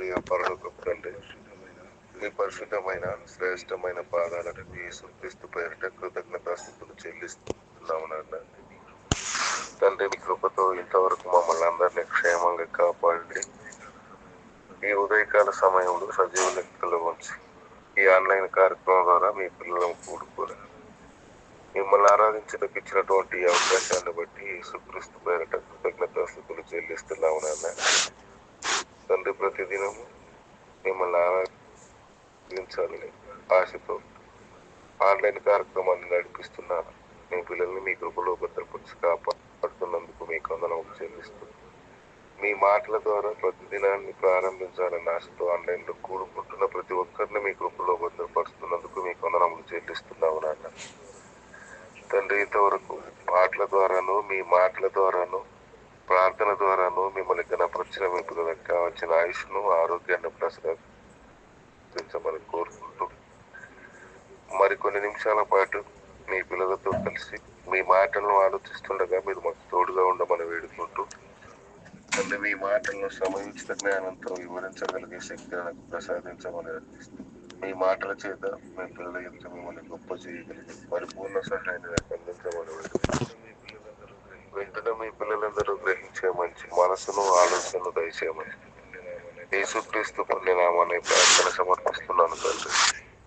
ప్రియ పరలోకపు తండ్రి, మీ పరిశుద్ధమైన శ్రేష్టమైన పాదాలకు యేసుక్రీస్తు పేరిట కృతజ్ఞతాస్తుతులు చెల్లిస్తున్నాము నాన్న. తండ్రి, మీ కృపతో ఇంతవరకు మమ్మల్ని అందరినీ క్షేమంగా కాపాడి ఈ ఉదయకాల సమయంలో సజీవ లెక్కలో ఉంచి ఈ ఆన్లైన్ కార్యక్రమం ద్వారా మీ పిల్లలను కూడుకొని మిమ్మల్ని ఆరాధించడానికి ఇచ్చినటువంటి ఈ అవకాశాన్ని బట్టి యేసుక్రీస్తు పేరిట కృతజ్ఞతాస్తుతులు చెల్లిస్తున్నాము నాన్న. తండ్రి, ప్రతిదినము మిమ్మల్ని ఆరాధించాలని ఆశతో ఆన్లైన్ కార్యక్రమాన్ని నడిపిస్తున్నారు. మీ పిల్లల్ని మీ కృపలో భద్రపరిచి కాపాడుతున్నందుకు మీకు వందనములు చెల్లిస్తూ మీ మాటల ద్వారా ప్రతిదినాన్ని ప్రారంభించాలని ఆశతో ఆన్లైన్ లో కూడుకుంటున్న ప్రతి ఒక్కరిని మీ కృపలో భద్రపరుస్తున్నందుకు మీకు వందనములు చెల్లిస్తున్నాము నాన్న. తండ్రి, ఇంతవరకు పాటల ద్వారాను మీ మాటల ద్వారాను ప్రార్థన ద్వారాను మిమ్మల్ని గణపరిచిన మీ పిల్లలకు కావాల్సిన ఆయుష్ను ఆరోగ్యాన్ని ప్రసాదించమని కోరుకుంటూ మరికొన్ని నిమిషాల పాటు మీ పిల్లలతో కలిసి మీ మాటలను ఆలోచిస్తుండగా మీరు మాకు తోడుగా ఉండమని వేడుకుంటూ తండ్రి, మీ మాటలను సమయోచిత జ్ఞానంతో వివరించగలిగే శక్తి నాకు ప్రసాదించమని అర్థిస్తూ మీ మాటల చేత మీ పిల్లల యొక్క మిమ్మల్ని గొప్ప చేయగలిగే పరిపూర్ణ సహాయాన్ని నాకు అందించమని వేడుకుంటూ వెంటనే మీ పిల్లలందరూ గ్రహించే మంచి మనసును ఆలోచనలు దయచేయమని యేసుక్రీస్తు పుణ్యనామాన్ని ప్రార్థన సమర్పిస్తున్నాను తండ్రి.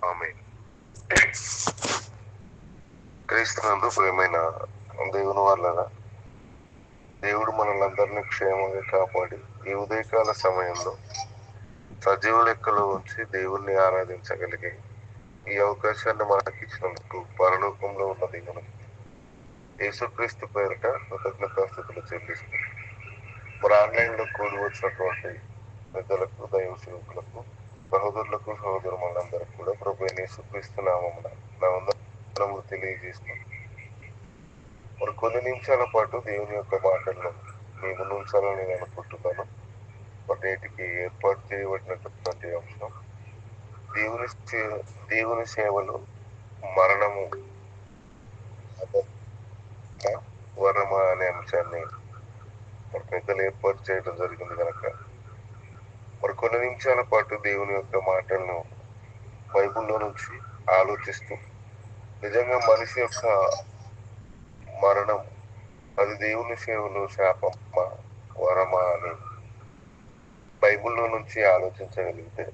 ఆమేన్. క్రీస్తునందు ప్రియమైన దేవుని వాళ్ళగా, దేవుడు మనల్ని క్షేమంగా కాపాడి ఈ ఉదయకాల సమయంలో సజీవ లెక్కలో ఉంచి దేవుణ్ణి ఆరాధించగలిగే ఈ అవకాశాన్ని మనకి ఇచ్చినందుకు పరలోకంలో ఉన్న దేవునికి యేసుక్రీస్తు పేరిట కృతజ్ఞతాస్తుతులు చెల్లిస్తూ మరి ఆన్లైన్ లో కూడి వచ్చినటువంటి పెద్దలకు, దైవ సేవకులకు, సహోదరులకు, సహోదరులందరికీ కూడా ప్రభువైన యేసుక్రీస్తు నామమున నా వందనములు తెలియజేస్తున్నాను. మరి కొన్ని నిమిషాల పాటు దేవుని యొక్క మాటలను మీ ముందు ఉంచాలని నేను అనుకుంటున్నాను. నేటికి ఏర్పాటు చేయబడినటువంటి అంశం దేవుని సేవలో మరణము వరమా అనే అంశాన్ని మరి పెద్దలు ఏర్పాటు చేయడం జరిగింది కనుక మరి కొన్ని నిమిషాల పాటు దేవుని యొక్క మాటలను బైబిల్లో నుంచి ఆలోచిస్తూ నిజంగా మనిషి యొక్క మరణం అది దేవుని సేవలో శాపమా వరమా అని బైబిల్లో నుంచి ఆలోచించగలిగితే,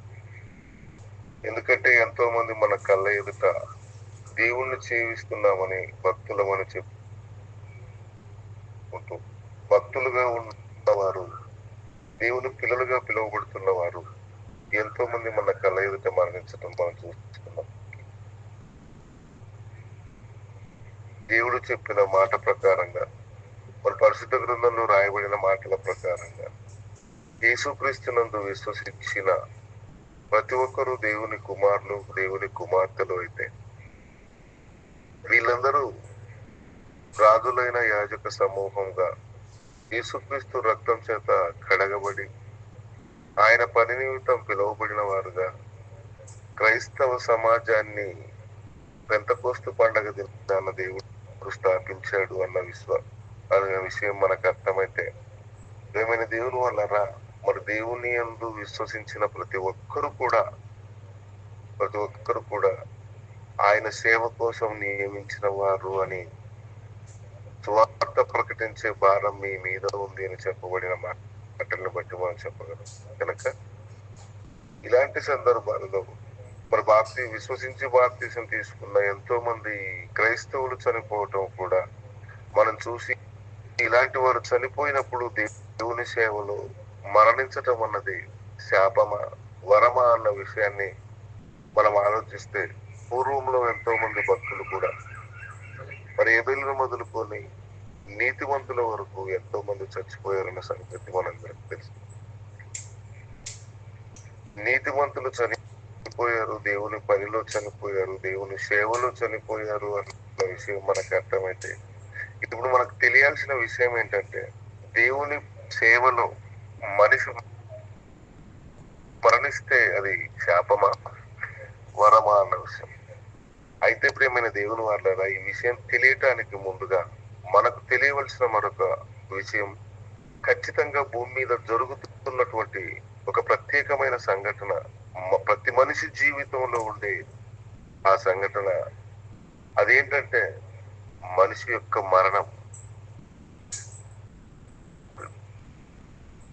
ఎందుకంటే ఎంతో మంది మన కళ్ళ ఎదుట దేవుణ్ణి సేవిస్తున్నామని భక్తులమని చెప్పుకుంటూ భక్తులుగా ఉన్నవారు, దేవుని పిల్లలుగా పిలువబడుతున్న వారు ఎంతో మంది మన కళ్ళ ఎదుట మరణించడం మనం చూస్తున్నాం. దేవుడు చెప్పిన మాట ప్రకారంగా మన పరిశుద్ధ గ్రంథంలో రాయబడిన మాటల ప్రకారంగా యేసుక్రీస్తునందు విశ్వసించిన ప్రతి ఒక్కరూ దేవుని కుమారులు, దేవుని కుమార్తెలు అయితే వీళ్ళందరూ రాజులైన యాజక సమూహంగా యేసుక్రీస్తు రక్తం చేత కడగబడి ఆయన పని నిమిత్తం పిలువబడిన వారుగా క్రైస్తవ సమాజాన్ని పెంతెకోస్తు పండగ దినాన దేవుడు స్థాపించాడు అన్న విషయం మనకు అర్థమైతే, ఏమైనా దేవుని వల్లరా మరి దేవుని యందు విశ్వసించిన ప్రతి ఒక్కరు కూడా ఆయన సేవ కోసం నియమించిన వారు అని సువార్త ప్రకటించే భారం మీ మీద ఉంది అని చెప్పబడిన మాటలను బట్టి మనం చెప్పగలం. కనుక ఇలాంటి సందర్భాలలో మరి విశ్వసించి బాప్తీసం తీసుకున్న ఎంతో మంది క్రైస్తవులు చనిపోవటం కూడా మనం చూసి, ఇలాంటి వారు చనిపోయినప్పుడు దేవుని సేవలో మరణించటం అన్నది శాపమా వరమా అన్న విషయాన్ని మనం ఆలోచిస్తే, పూర్వంలో ఎంతో మంది భక్తులు కూడా మరి ఏబేలును మొదలుకొని నీతివంతుల వరకు ఎంతో మంది చచ్చిపోయారన్న సంగతి మనందరికి తెలుసు. నీతివంతులు చనిపోయారు, దేవుని పనిలో చనిపోయారు, దేవుని సేవలో చనిపోయారు అన్న విషయం మనకు అర్థమైతే, ఇప్పుడు మనకు తెలియాల్సిన విషయం ఏంటంటే, దేవుని సేవలో మనిషి మరణిస్తే అది శాపమా వరమా అన్న విషయం. అయితే ప్రియమైన దేవుని వాళ్ళారా, ఈ విషయం తెలియటానికి ముందుగా మనకు తెలియవలసిన మరొక విషయం, ఖచ్చితంగా భూమి మీద జరుగుతున్నటువంటి ఒక ప్రత్యేకమైన సంఘటన, ప్రతి మనిషి జీవితంలో ఉండే ఆ సంఘటన అదేంటంటే మనిషి యొక్క మరణం.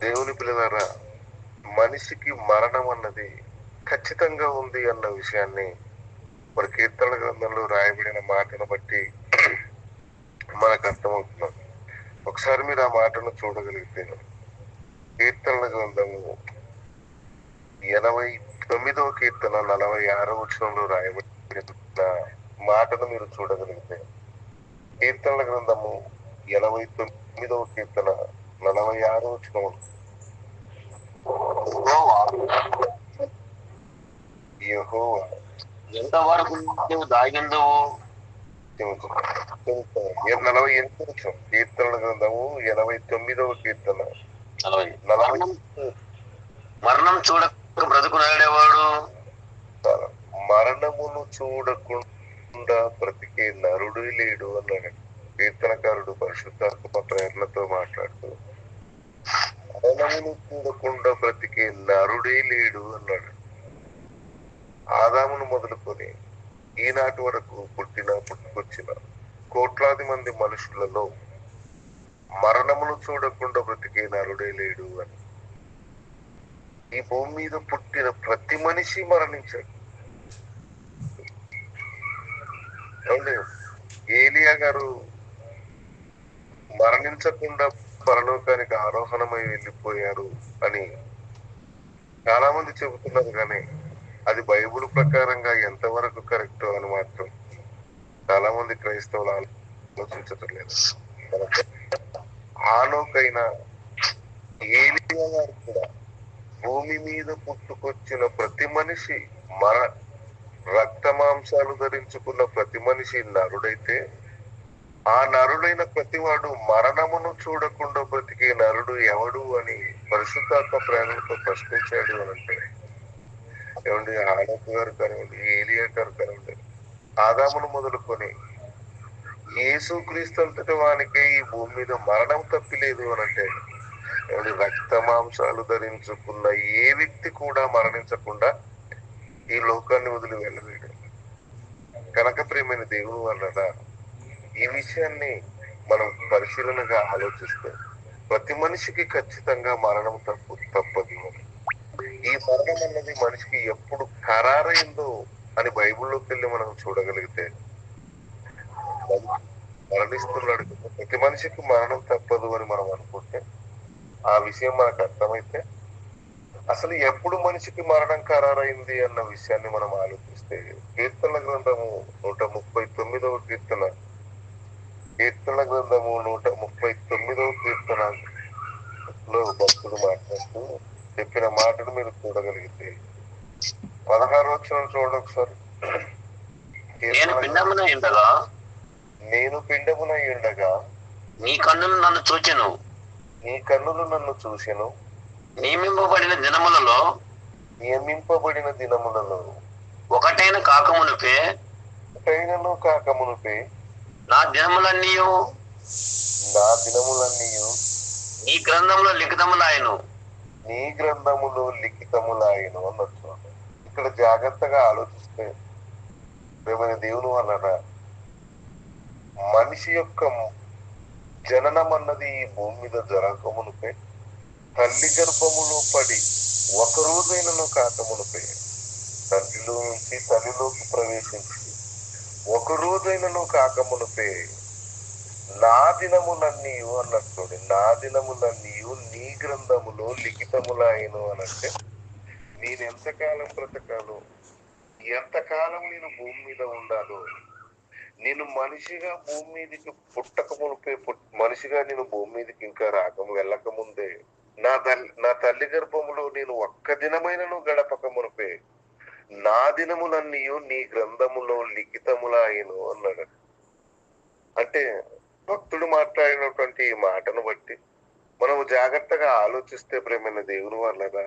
దేవుని పిల్లలారా, మనిషికి మరణం అన్నది ఖచ్చితంగా ఉంది అన్న విషయాన్ని మరి కీర్తన గ్రంథంలో రాయబడిన మాటను బట్టి మనకు అర్థమవుతున్నాం. ఒకసారి మీరు ఆ మాటను చూడగలిగితే కీర్తనల గ్రంథము 89వ కీర్తన 46వ వచనంలో రాయబడిన మాటను మీరు చూడగలిగితే, కీర్తనల గ్రంథము 89వ కీర్తన 46వ వచనం, యెహోవా ఎంతవరకు నీవు దాగిందువు? 48వ వచనం, కీర్తనల గ్రంథము 89వ కీర్తన 40. మరణం చూడక బ్రతుకునేవాడు, మరణమును చూడకుండా బ్రతికే నరుడు లేడు అన్నాడు కీర్తనకారుడు పరిశుద్ధాత్మ ప్రేరణతో మాట్లాడుతూ. మరణమును చూడకుండా బ్రతికే నరుడే లేడు అన్నాడు. ఆదామును మొదలుకొని ఈనాటి వరకు పుట్టుకొచ్చిన కోట్లాది మంది మనుషులలో మరణమును చూడకుండా బ్రతికే నరుడే లేడు అని. ఈ భూమి మీద పుట్టిన ప్రతి మనిషి మరణించాడు. ఏలియా గారు మరణించకుండా పరలోకానికి ఆరోహణమై వెళ్ళిపోయారు అని చాలా మంది చెబుతున్నారు, కానీ అది బైబుల్ ప్రకారంగా ఎంతవరకు కరెక్ట్ అని మాత్రం చాలా మంది క్రైస్తవులు ఆలోచించటం లేదు. హానోకైనా ఏలియా గారు కూడా భూమి మీద పుట్టుకొచ్చిన ప్రతి మనిషి రక్త మాంసాలు ధరించుకున్న ప్రతి మనిషి నరుడైతే, ఆ నరుడైన ప్రతివాడు మరణమును చూడకుండా బ్రతికే నరుడు ఎవడు అని పరిశుద్ధాత్మ ప్రేరణతో ప్రశ్నించాడు అని అంటే, ఏమండి హానోకు గారు కానివ్వండి, ఏలియా గారు కానివ్వండి, ఆదామును మొదలుకొని యేసు క్రీస్తు అంతటి వానికి ఈ భూమి మీద మరణం తప్పిలేదు అని అంటే, రక్త మాంసాలు ధరించుకున్న ఏ వ్యక్తి కూడా మరణించకుండా ఈ లోకాన్ని వదిలి వెళ్ళలేడు. కనుక ప్రియమైన దేవుడు అన్నదా, ఈ విషయాన్ని మనం పరిశీలనగా ఆలోచిస్తే ప్రతి మనిషికి ఖచ్చితంగా మరణం తప్పదు. ఈ మరణం అన్నది మనిషికి ఎప్పుడు ఖరారైందో అని బైబిల్లోకి వెళ్ళి మనం చూడగలిగితే, మరణిస్తున్నాడు ప్రతి మనిషికి మరణం తప్పదు అని మనం అనుకుంటే, ఆ విషయం మనకు అర్థమైతే అసలు ఎప్పుడు మనిషికి మరణం ఖరారైంది అన్న విషయాన్ని మనం ఆలోచిస్తే, కీర్తన గ్రంథము 139వ కీర్తన, కీర్తన గ్రంథము 139వ కీర్తనలో భక్తుడు మాట్లాడుతూ చెప్పిన మాటను మీరు చూడగలిగితే 16వ వచనం చూడండి ఒకసారి. నేను పిండమునై ఉండగా నీ కన్నులు నన్ను చూచెను, నీ కన్నులు నన్ను చూసెను, నియమింపబడిన దినములలో ఒకటైనను కాకమునుపే నా దినములన్నీయు నీ గ్రంథంలో లిఖితములాయను అన్నట్టు. ఇక్కడ జాగ్రత్తగా ఆలోచిస్తే ప్రియమైన దేవుని వలన మనిషి యొక్క జననం అన్నది ఈ భూమి మీద జరగకమునుపే, తల్లి గర్భములో పడి ఒక రోజైనను కాకమునుపే, తండ్రిలో నుంచి తల్లిలోకి ప్రవేశించి ఒక రోజైనను కాకమునుపే నా దినములన్నీయు అన్నట్టు. నా దినములన్నీయు నీ గ్రంథములో లిఖితములాయను అనంటే, నేను ఎంతకాలం బ్రతకాలో, ఎంతకాలం నేను భూమి మీద ఉండాలో, నేను మనిషిగా భూమి మీదకి పుట్టక మునిపే, మనిషిగా నేను భూమి మీదకి ఇంకా వెళ్ళక ముందే, నా తల్లి గర్భములో నేను ఒక్క దినమైనను గడపక మునిపే నా దినములన్నీయు నీ గ్రంథములో లిఖితములాయను అన్నాడు. అంటే భక్తుడు మాట్లాడినటువంటి ఈ మాటను బట్టి మనము జాగ్రత్తగా ఆలోచిస్తే ప్రేమైన దేవుని వల్లగా,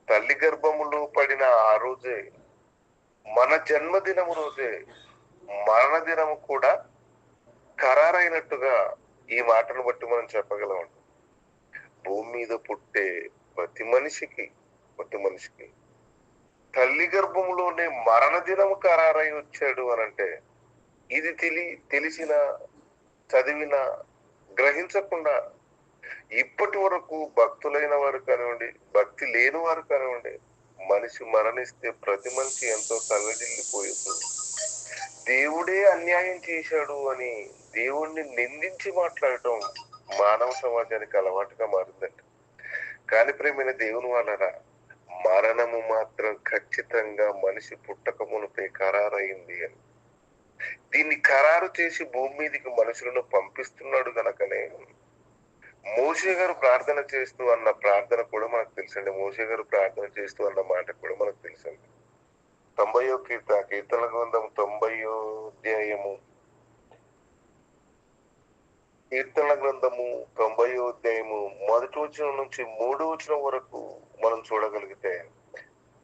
తల్లి గర్భములో పడిన ఆ రోజే, మన జన్మదినము రోజే మరణ దినము కూడా ఖరారైనట్టుగా ఈ మాటను బట్టి మనం చెప్పగలం. భూమి మీద పుట్టే ప్రతి మనిషికి తల్లి గర్భంలోనే మరణ దినము ఖరారై వచ్చాడు అనంటే ఇది తెలిసిన, చదివిన, గ్రహించకుండా ఇప్పటి వరకు భక్తులైన వారు కానివ్వండి, భక్తి లేని వారు కానివ్వండి, మనిషి మరణిస్తే ప్రతి మనిషి ఎంతో తల్లడిల్లిపోయేది. దేవుడే అన్యాయం చేశాడు అని దేవుణ్ణి నిందించి మాట్లాడటం మానవ సమాజానికి అలవాటుగా మారిందండి. కాని ప్రేమైన దేవుని వాళ్ళరా, మరణము మాత్రం ఖచ్చితంగా మనిషి పుట్టక మునిపే ఖరారైంది అని, దీన్ని ఖరారు చేసి భూమి మీదకి మనుషులను పంపిస్తున్నాడు గనకనే మోషే గారు ప్రార్థన చేస్తూ అన్న ప్రార్థన కూడా మనకు తెలుసండి. మోషే గారు ప్రార్థన చేస్తూ అన్న మాట కూడా మనకు తెలుసండి. 90వ కీర్తన గ్రంథం 90వ అధ్యాయము, కీర్తన గ్రంథము 90వ అధ్యాయము 1వ వచనం నుంచి 3వ వచనం వరకు మనం చూడగలిగితే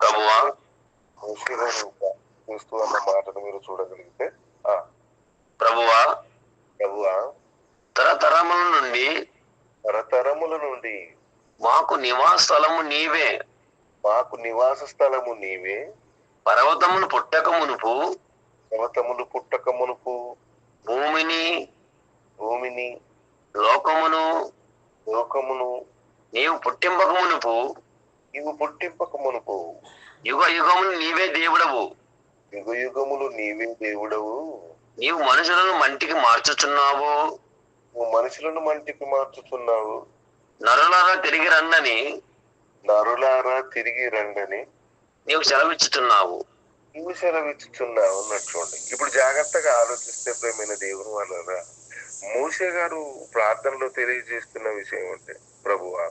ప్రభువా మోషే గారు చేస్తూ అన్న మాటను మీరు చూడగలిగితే, ప్రభువా తరతరముల నుండి మాకు నివాస స్థలము నీవే, పర్వతములు పుట్టక మునుపు భూమిని లోకమును నీవు పుట్టింపక మునుపు యుగ యుగములు నీవే దేవుడవు. నీవు మనుషులను మంటికి మార్చుచున్నావు. నరులారా తిరిగి రండని నీవు సెలవిచ్చుచున్నావు అన్నట్లుండి. ఇప్పుడు జాగ్రత్తగా ఆలోచిస్తే ప్రేమైన దేవుని వాళ్ళరా, మోషే గారు ప్రార్థనలో తెలియజేస్తున్న విషయం అంటే, ప్రభువా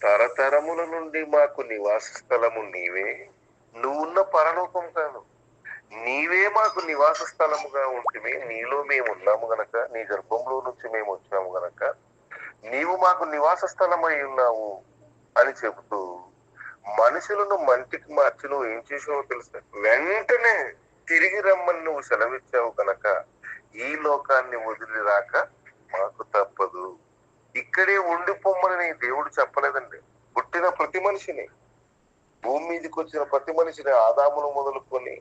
తరతరముల నుండి మాకు నివాస స్థలము నీవే, నువ్వున్న పరలోకం కాదు, నీవే మాకు నివాస స్థలముగా ఉంటుంది. నీలో మేము ఉన్నాము గనక, నీ గర్భంలో నుంచి మేము వచ్చాము గనక నీవు మాకు నివాస స్థలమై ఉన్నావు అని చెబుతూ మనుషులను మంటికి మార్చి నువ్వు ఏం చేసావో తెలుసా, వెంటనే తిరిగి రమ్మని నువ్వు సెలవిచ్చావు కనుక ఈ లోకాన్ని వదిలి రాక మాకు తప్పదు. ఇక్కడే ఉండిపోమ్మని దేవుడు చెప్పలేదండి. పుట్టిన ప్రతి మనిషిని, భూమి మీదకి వచ్చిన ప్రతి మనిషిని, ఆదామును మొదలుకొని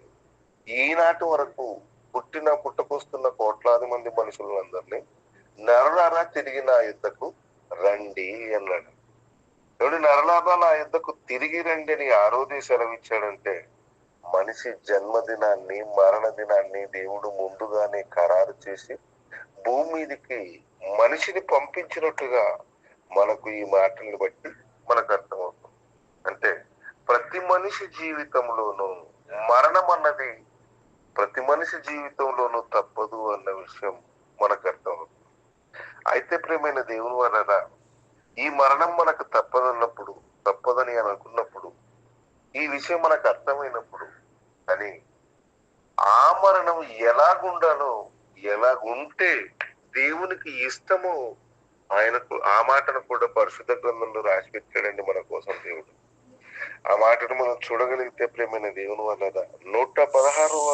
ఈనాటి వరకు పుట్టుకొస్తున్న కోట్లాది మంది మనుషులందరినీ నరులారా తిరిగి నా యుద్ధకు రండి అన్నాడు. ఎవడు నరలారా నా యుద్ధకు తిరిగి రండి అని ఆ రోజే సెలవిచ్చాడంటే, మనిషి జన్మదినాన్ని, మరణ దినాన్ని దేవుడు ముందుగానే ఖరారు చేసి భూమి మీదకి మనిషిని పంపించినట్టుగా మనకు ఈ మాటల్ని బట్టి మనకు అర్థమవుతుంది. అంటే ప్రతి మనిషి జీవితంలోనూ మరణం అన్నది ప్రతి మనిషి జీవితంలోనూ తప్పదు అన్న విషయం మనకు అర్థమవుతుంది. అయితే ప్రియమైన దేవుని వలన ఈ మరణం మనకు తప్పదని అనుకున్నప్పుడు, ఈ విషయం మనకు అర్థమైనప్పుడు, అని ఆ మరణం ఎలాగుంటే దేవునికి ఇష్టమో ఆయనకు ఆ మాటను కూడా పరిశుద్ధ గ్రంథంలో రాసి పెట్టాడండి మన కోసం దేవుడు. ఆ మాటను మనం చూడగలిగితే ప్రేమైన దేవుని వల్ల 116వ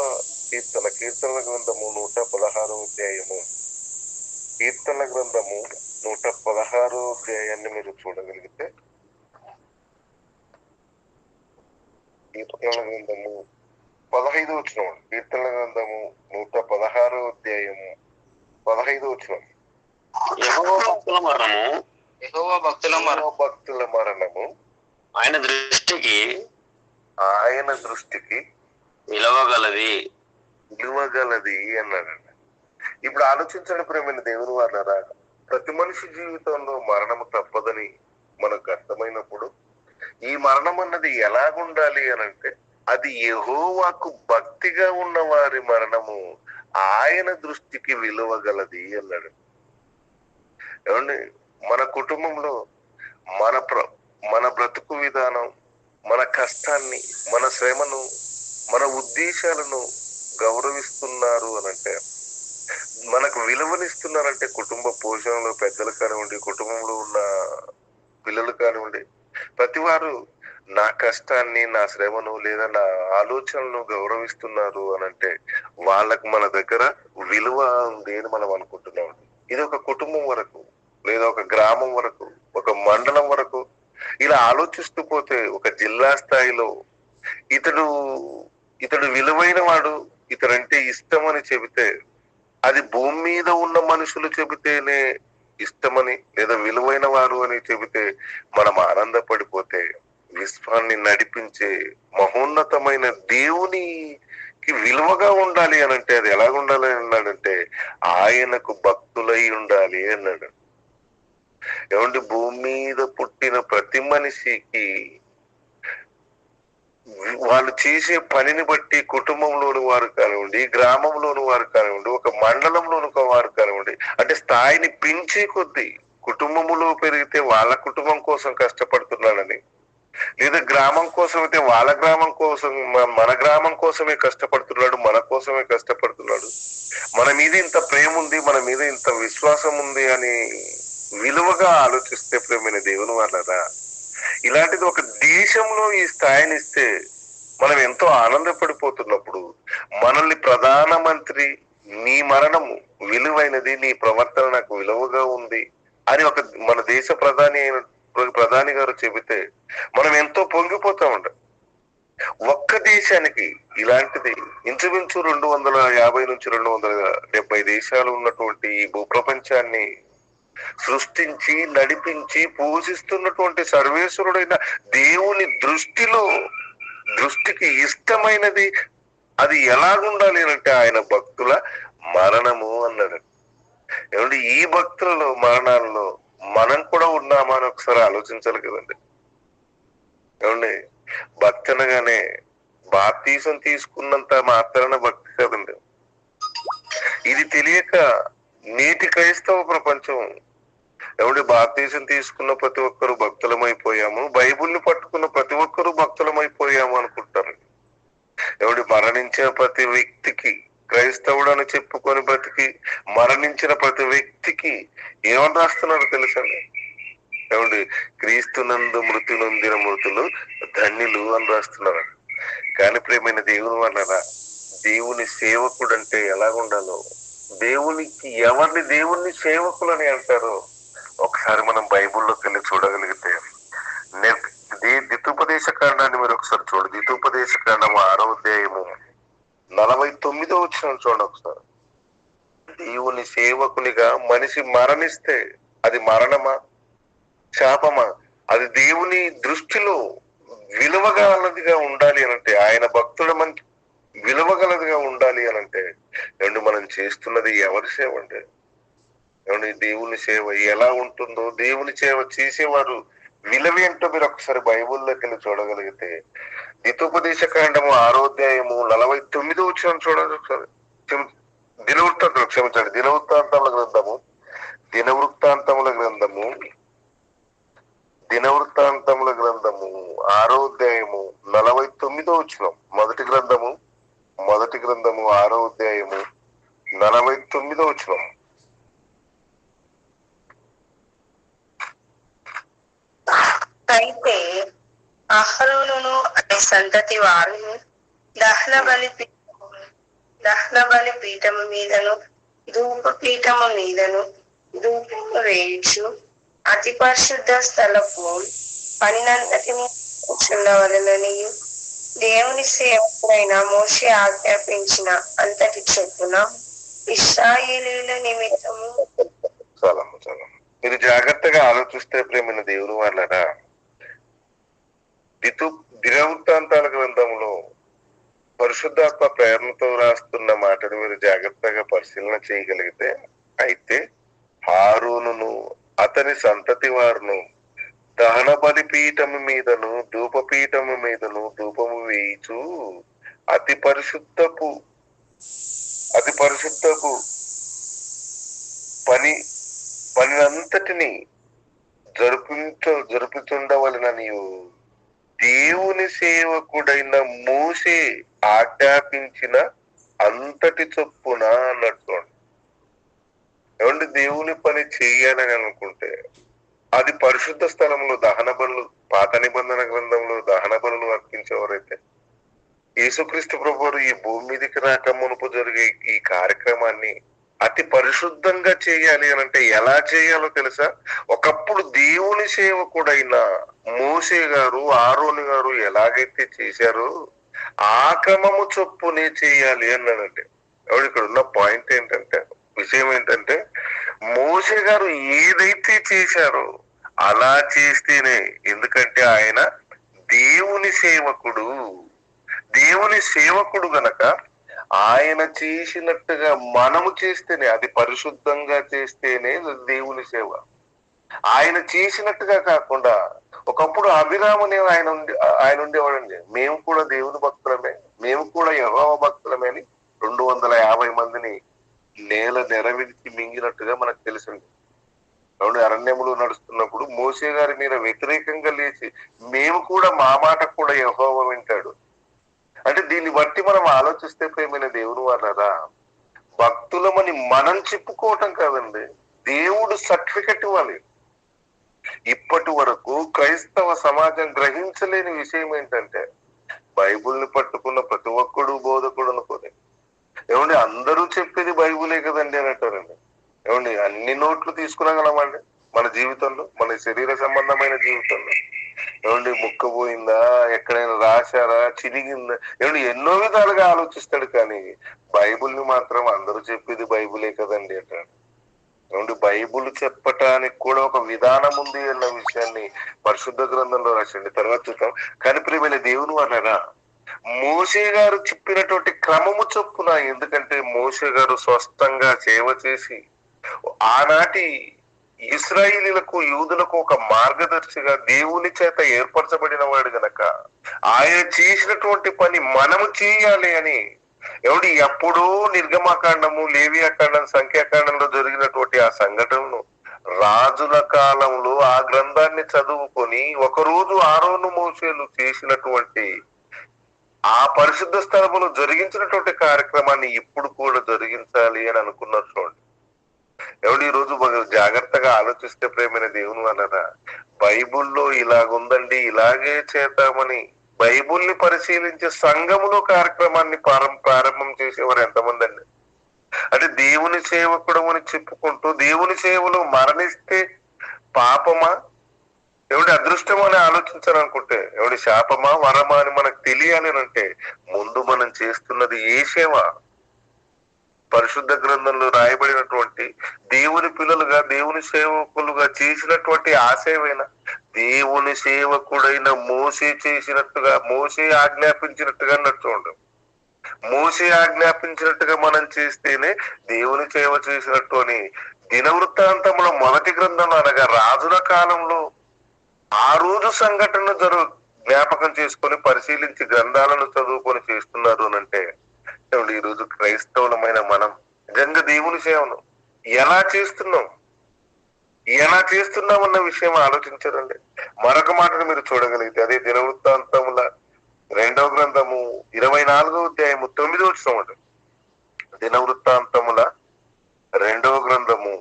కీర్తన గ్రంథము 116వ అధ్యాయము, కీర్తన గ్రంథము 116వ అధ్యాయాన్ని మీరు చూడగలిగితే, కీర్తన గ్రంథము 15వ వచనం, కీర్తన గ్రంథము 116వ అధ్యాయము 15వ వచనం, యెహోవా భక్తుల మరణము ఆయన దృష్టికి విలువగలది అన్నాడండి. ఇప్పుడు ఆలోచించండి ప్రేమైన దేవుని వాళ్ళరా, ప్రతి మనిషి జీవితంలో మరణము తప్పదని మనకు అర్థమైనప్పుడు, ఈ మరణం అన్నది ఎలాగుండాలి అనంటే, అది యెహోవాకు భక్తిగా ఉన్న వారి మరణము ఆయన దృష్టికి విలువగలది అన్నాడు. ఏమండి, మన కుటుంబంలో మన బ్రతుకు విధానం, మన కష్టాన్ని, మన శ్రమను, మన ఉద్దేశాలను గౌరవిస్తున్నారు అనంటే, మనకు విలువనిస్తున్నారంటే, కుటుంబ పోషణలో పెద్దలు కానివ్వండి, కుటుంబంలో ఉన్న పిల్లలు కానివ్వండి, ప్రతి వారు నా కష్టాన్ని, నా శ్రమను లేదా నా ఆలోచనలను గౌరవిస్తున్నారు అనంటే వాళ్ళకు మన దగ్గర విలువ ఉంది అని మనం అనుకుంటున్నాం. ఇది ఒక కుటుంబం వరకు, లేదా ఒక గ్రామం వరకు, ఒక మండలం వరకు, ఇలా ఆలోచిస్తూ పోతే ఒక జిల్లా స్థాయిలో ఇతడు ఇతడు విలువైన వాడు, ఇతడంటే ఇష్టం అని చెబితే అది భూమి మీద ఉన్న మనుషులు చెబితేనే ఇష్టమని లేదా విలువైన వారు అని చెబితే మనం ఆనందపడిపోతే విశ్వాన్ని నడిపించే మహోన్నతమైన దేవునికి విలువగా ఉండాలి అని అంటే అది ఎలా ఉండాలి అన్నాడంటే ఆయనకు భక్తులై ఉండాలి అన్నాడు. ఏమంటే భూమి మీద పుట్టిన ప్రతి మనిషికి వాళ్ళు చేసే పనిని బట్టి కుటుంబంలోని వారు కానివ్వండి, గ్రామంలోని వారు కానివ్వండి, ఒక మండలంలోని వారు కానివ్వండి, అంటే స్థాయిని పెంచే కొద్దీ కుటుంబములో పెరిగితే వాళ్ళ కుటుంబం కోసం కష్టపడుతున్నాడని, లేదా గ్రామం కోసం అయితే వాళ్ళ గ్రామం కోసం, మన గ్రామం కోసమే కష్టపడుతున్నాడు, మన కోసమే కష్టపడుతున్నాడు, మన మీద ఇంత ప్రేమ ఉంది, మన మీద ఇంత విశ్వాసం ఉంది అని విలువగా ఆలోచిస్తే ప్రేమైన దేవుని వాళ్ళరా, ఇలాంటిది ఒక దేశంలో ఈ స్థాయిని ఇస్తే మనం ఎంతో ఆనందపడిపోతున్నప్పుడు మనల్ని ప్రధానమంత్రి నీ మరణము విలువైనది, నీ ప్రవర్తన నాకు విలువగా ఉంది అని ఒక మన దేశ ప్రధాని గారు చెబితే మనం ఎంతో పొంగిపోతామంట. ఒక్క దేశానికి ఇలాంటిది ఇంచుమించు 250 నుంచి 270 దేశాలు ఉన్నటువంటి ఈ భూప్రపంచాన్ని సృష్టించి నడిపించి పోషిస్తున్నటువంటి సర్వేశ్వరుడైన దేవుని దృష్టికి ఇష్టమైనది అది ఎలాగుండాలి అంటే ఆయన భక్తుల మరణము అన్నాడు. ఏమంటే ఈ భక్తులలో మరణాల్లో మనం కూడా ఉన్నామా అని ఒకసారి ఆలోచించాలి కదండి. ఏమండి భక్తి అనగానే బాప్తీసం తీసుకున్నంత మాత్రాన భక్తి కదండి. ఇది తెలియక నేటి క్రైస్తవ ప్రపంచం ఎవడి బాప్తీసం తీసుకున్న ప్రతి ఒక్కరు భక్తులమైపోయాము, బైబుల్ని పట్టుకున్న ప్రతి ఒక్కరు భక్తులమైపోయాము అనుకుంటారు. ఎవడి మరణించిన ప్రతి వ్యక్తికి, క్రైస్తవుడు అని చెప్పుకొని బ్రతికి మరణించిన ప్రతి వ్యక్తికి ఏమని రాస్తున్నారు తెలుసండి? ఏమండి క్రీస్తునందు మృతి నొందిన మృతులు ధన్యులు అని రాస్తున్నారు. కానీ ప్రేమైన దేవుని వలన దేవుని సేవకుడు అంటే ఎలాగుండాలో, ఎవరిని దేవుణ్ణి సేవకులని అంటారో ఒకసారి మనం బైబుల్లోకి వెళ్ళి చూడగలిగితే, ద్వితోపదేశ కాండాన్ని మీరు ఒకసారి చూడండి. ద్వితోపదేశ కాండము 6వ అధ్యాయము 49వ వచనం చూడండి ఒకసారి. దేవుని సేవకునిగా మనిషి మరణిస్తే అది మరణమా శాపమా? అది దేవుని దృష్టిలో విలువగలదిగా ఉండాలి అనంటే, ఆయన భక్తుడు మనకి విలువగలదిగా ఉండాలి అనంటే ఏమండి మనం చేస్తున్నది ఎవరి సేవ అంటే? ఏమండి దేవుని సేవ ఎలా ఉంటుందో, దేవుని సేవ చేసేవారు విలువేంటో మీరు ఒకసారి బైబుల్లోకి వెళ్ళి చూడగలిగితే, ద్వితోపదేశ కాండము 6వ అధ్యాయము 49వ వచనం చూడండి ఒకసారి. దినవృత్తాంతముల గ్రంథము 6వ అధ్యాయము 49వ వచనం. మొదటి గ్రంథము 6వ అధ్యాయము 49వ వచనం. అయితే అహరోనును అనే సంతతి వారును దహన బలి పీఠము మీదను ధూప పీఠము మీదను ధూపము వేయచ్చు అతి పరిశుద్ధ స్థలపు పనినంతటిని ఉండవలనని దేవుని సేవకుడైన మోషే ఆజ్ఞాపించిన అంతటి చొప్పున ఇశ్రాయేలీయుల నిమిత్తము. చాలా మీరు జాగ్రత్తగా ఆలోచిస్తే ప్రేమైన దేవుని వాళ్ళరా, దినవృత్తాంతాల గ్రంథంలో పరిశుద్ధాత్మ ప్రేరణతో రాస్తున్న మాటను మీరు జాగ్రత్తగా పరిశీలన చేయగలిగితే, అయితే హారూనును అతని సంతతి వారును దహన బలి పీఠము మీదను ధూపపీఠము మీదను ధూపము వేయిచు అతి పరిశుద్ధపు పనినంతటిని జరుపుతుండవలననియు దేవుని సేవకుడైన మోషే ఆజ్ఞాపించిన అంతటి చొప్పున అన్నట్టు. ఏమంటే దేవుని పని చేయాలని అనుకుంటే అది పరిశుద్ధ స్థలంలో దహన బలులు, పాత నిబంధన గ్రంథంలో దహన బలులు అర్పించేవారైతే, యేసుక్రీస్తు ప్రభువు ఈ భూమి మీదకి రాక మునుపు జరిగే ఈ కార్యక్రమాన్ని అతి పరిశుద్ధంగా చేయాలి అని అంటే ఎలా చేయాలో తెలుసా? ఒకప్పుడు దేవుని సేవకుడైన మోషే గారు, ఆరోను గారు ఎలాగైతే చేశారో ఆ క్రమము చొప్పునే చేయాలి అన్నాడంటే. ఎవడు ఇక్కడ ఉన్న పాయింట్ ఏంటంటే, విషయం ఏంటంటే, మోషే గారు ఏదైతే చేశారో అలా చేస్తేనే, ఎందుకంటే ఆయన దేవుని సేవకుడు. దేవుని సేవకుడు గనక ఆయన చేసినట్టుగా మనము చేస్తేనే, అది పరిశుద్ధంగా చేస్తేనే దేవుని సేవ. ఆయన చేసినట్టుగా కాకుండా, ఒకప్పుడు అభిరాముని ఆయన ఉండేవాడండి, మేము కూడా దేవుని భక్తులమే, మేము కూడా యెహోవా భక్తులమే అని 250 మందిని నెరవిడిచి మింగినట్టుగా మనకు తెలిసింది. కాబట్టి అరణ్యములో నడుస్తున్నప్పుడు మోషే గారి మీద వ్యతిరేకంగా లేచి, మేము కూడా మా మాట కూడా యెహోవా వింటాడు అంటే, దీన్ని బట్టి మనం ఆలోచిస్తే ప్రేమైన దేవుని వాళ్ళరా, భక్తులమని మనం చెప్పుకోవటం కాదండి, దేవుడు సర్టిఫికెట్ ఇవ్వాలి. ఇప్పటి వరకు క్రైస్తవ సమాజం గ్రహించలేని విషయం ఏంటంటే, బైబుల్ని పట్టుకున్న ప్రతి ఒక్కడు బోధకుడు అనుకోని, ఏమండి అందరూ చెప్పేది బైబులే కదండి అని అంటారండి. ఏమండి అన్ని నోట్లు తీసుకురాగలమండి మన జీవితంలో, మన శరీర సంబంధమైన జీవితంలో? ఏమండి ముక్కబోయిందా, ఎక్కడైనా రాశారా, చిరిగిందా, ఏమండి ఎన్నో విధాలుగా ఆలోచిస్తాడు, కానీ బైబుల్ని మాత్రం అందరూ చెప్పేది బైబులే కదండి అంటాడు. ఏమండి బైబుల్ చెప్పటానికి కూడా ఒక విధానం ఉంది అన్న విషయాన్ని పరిశుద్ధ గ్రంథంలో రాసండి, తర్వాత చూద్దాం. కానీ ప్రియమైన దేవుని వాళ్ళరా, మోషే గారు చెప్పినటువంటి క్రమము చొప్పున, ఎందుకంటే మోషే గారు స్వస్థంగా సేవ చేసి ఆనాటి ఇశ్రాయేలీలకు, యూదులకు ఒక మార్గదర్శిగా దేవుని చేత ఏర్పరచబడిన వాడు గనక, ఆయన చేసినటువంటి పని మనము చేయాలి అని, ఎవడి ఎప్పుడూ నిర్గమాకాండము, లేవియాకాండం, సంఖ్యాకాండంలో జరిగినటువంటి ఆ సంఘటనను రాజుల కాలంలో ఆ గ్రంథాన్ని చదువుకొని ఒకరోజు ఆరోను మోషేలు చేసినటువంటి ఆ పరిశుద్ధ స్థలములో జరిగించినటువంటి కార్యక్రమాన్ని ఇప్పుడు కూడా జరిగించాలి అని అనుకున్నారు. చూడండి, ఎవడు ఈ రోజు జాగ్రత్తగా ఆలోచిస్తే ప్రేమైన దేవుని వలన, బైబుల్లో ఇలాగుందండి, ఇలాగే చేద్దామని బైబుల్ని పరిశీలించే సంఘములో కార్యక్రమాన్ని ప్రారంభం చేసేవారు ఎంతమంది అండి? అంటే దేవుని సేవకుడు అని చెప్పుకుంటూ దేవుని సేవలో మరణిస్తే పాపమా, ఎవడి అదృష్టం అని ఆలోచించాలనుకుంటే, ఎవడి శాపమా వరమా అని మనకు తెలియాలి అంటే, ముందు మనం చేస్తున్నది ఏ సేవ? పరిశుద్ధ గ్రంథంలో రాయబడినటువంటి దేవుని పిల్లలుగా, దేవుని సేవకులుగా చేసినటువంటి ఆ సేవైనా, దేవుని సేవకుడైన మోషే చేసినట్టుగా, మోషే ఆజ్ఞాపించినట్టుగా నడుచుకోండి. మోషే ఆజ్ఞాపించినట్టుగా మనం చేస్తేనే దేవుని సేవ చేసినట్టు అని దినవృత్తాంతంలో మొదటి గ్రంథంలో, అనగా రాజుల కాలంలో ఆ రోజు సంఘటన జ్ఞాపకం చేసుకొని పరిశీలించి గ్రంథాలను చదువుకొని చేస్తున్నారు అని అంటే, ఈ రోజు క్రైస్తవులమైన మనం నిజంగా దేవుని సేవను ఎలా చేస్తున్నాం అన్న విషయం ఆలోచించారండి. మరొక మాటను మీరు చూడగలిగితే, అదే దినవృత్తాంతముల 2వ గ్రంథము 24వ అధ్యాయము 9వ వచనం అండి. దినవృత్తాంతముల 2వ గ్రంథము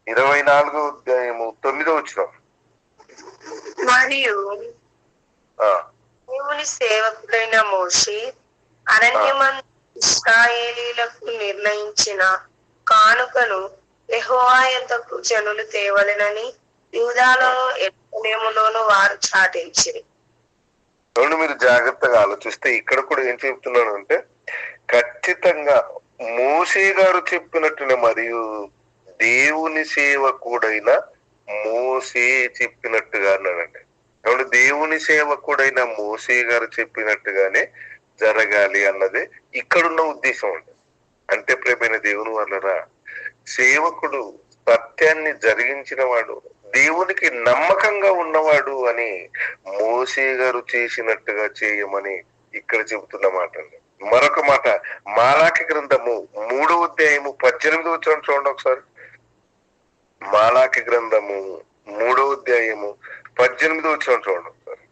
24వ అధ్యాయము 9వ వచనం. మరియు దేవుని సేవకుడైన మోషే అరణ్యమందు ఇశ్రాయేలీలకు నిర్ణయించిన కానుకను యెహోవా యొద్దకు జనులు తేవలెనని యూదాలో యెరూషలేములోను వారు చాటించిరి. మీరు జాగ్రత్తగా ఆలోచిస్తే ఇక్కడ కూడా ఏం చెప్తున్నాను అంటే, ఖచ్చితంగా మోషే గారు చెప్పినట్టునే, మరియు దేవుని సేవకుడైన మోషే చెప్పినట్టుగా అన్నాడండి. కాబట్టి దేవుని సేవకుడైన మోషే గారు చెప్పినట్టుగానే జరగాలి అన్నదే ఇక్కడున్న ఉద్దేశం అండి. అంటే ప్రియమైన దేవుని వలన, సేవకుడు సత్యాన్ని జరిగించిన వాడు, దేవునికి నమ్మకంగా ఉన్నవాడు అని మోషే గారు చేసినట్టుగా చేయమని ఇక్కడ చెబుతున్న మాట అండి. మరొక మాట, మాలాకి గ్రంథము 3వ అధ్యాయము 18వ వచనం చూడండి ఒకసారి. మాలాకి గ్రంథము 3వ అధ్యాయము 18వ వచనం చూడండి ఒకసారి.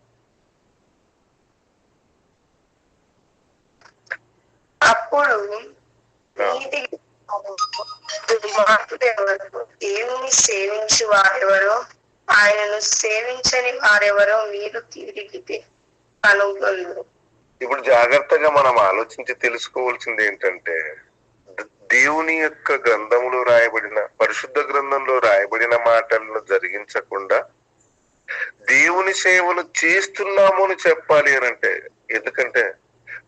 అప్పుడు నీతి దుర్మార్గుడు ఎవరు, దేవుని సేవించు వారెవరో, ఆయనను సేవించని వారెవరో మీరు తిరిగితే కనుగొందురు. ఇప్పుడు జాగ్రత్తగా మనం ఆలోచించి తెలుసుకోవాల్సింది ఏంటంటే, దేవుని యొక్క గ్రంథంలో రాయబడిన, పరిశుద్ధ గ్రంథంలో రాయబడిన మాటలను జరిగించకుండా దేవుని సేవలు చేస్తున్నాము అని చెప్పాలి అని అంటే, ఎందుకంటే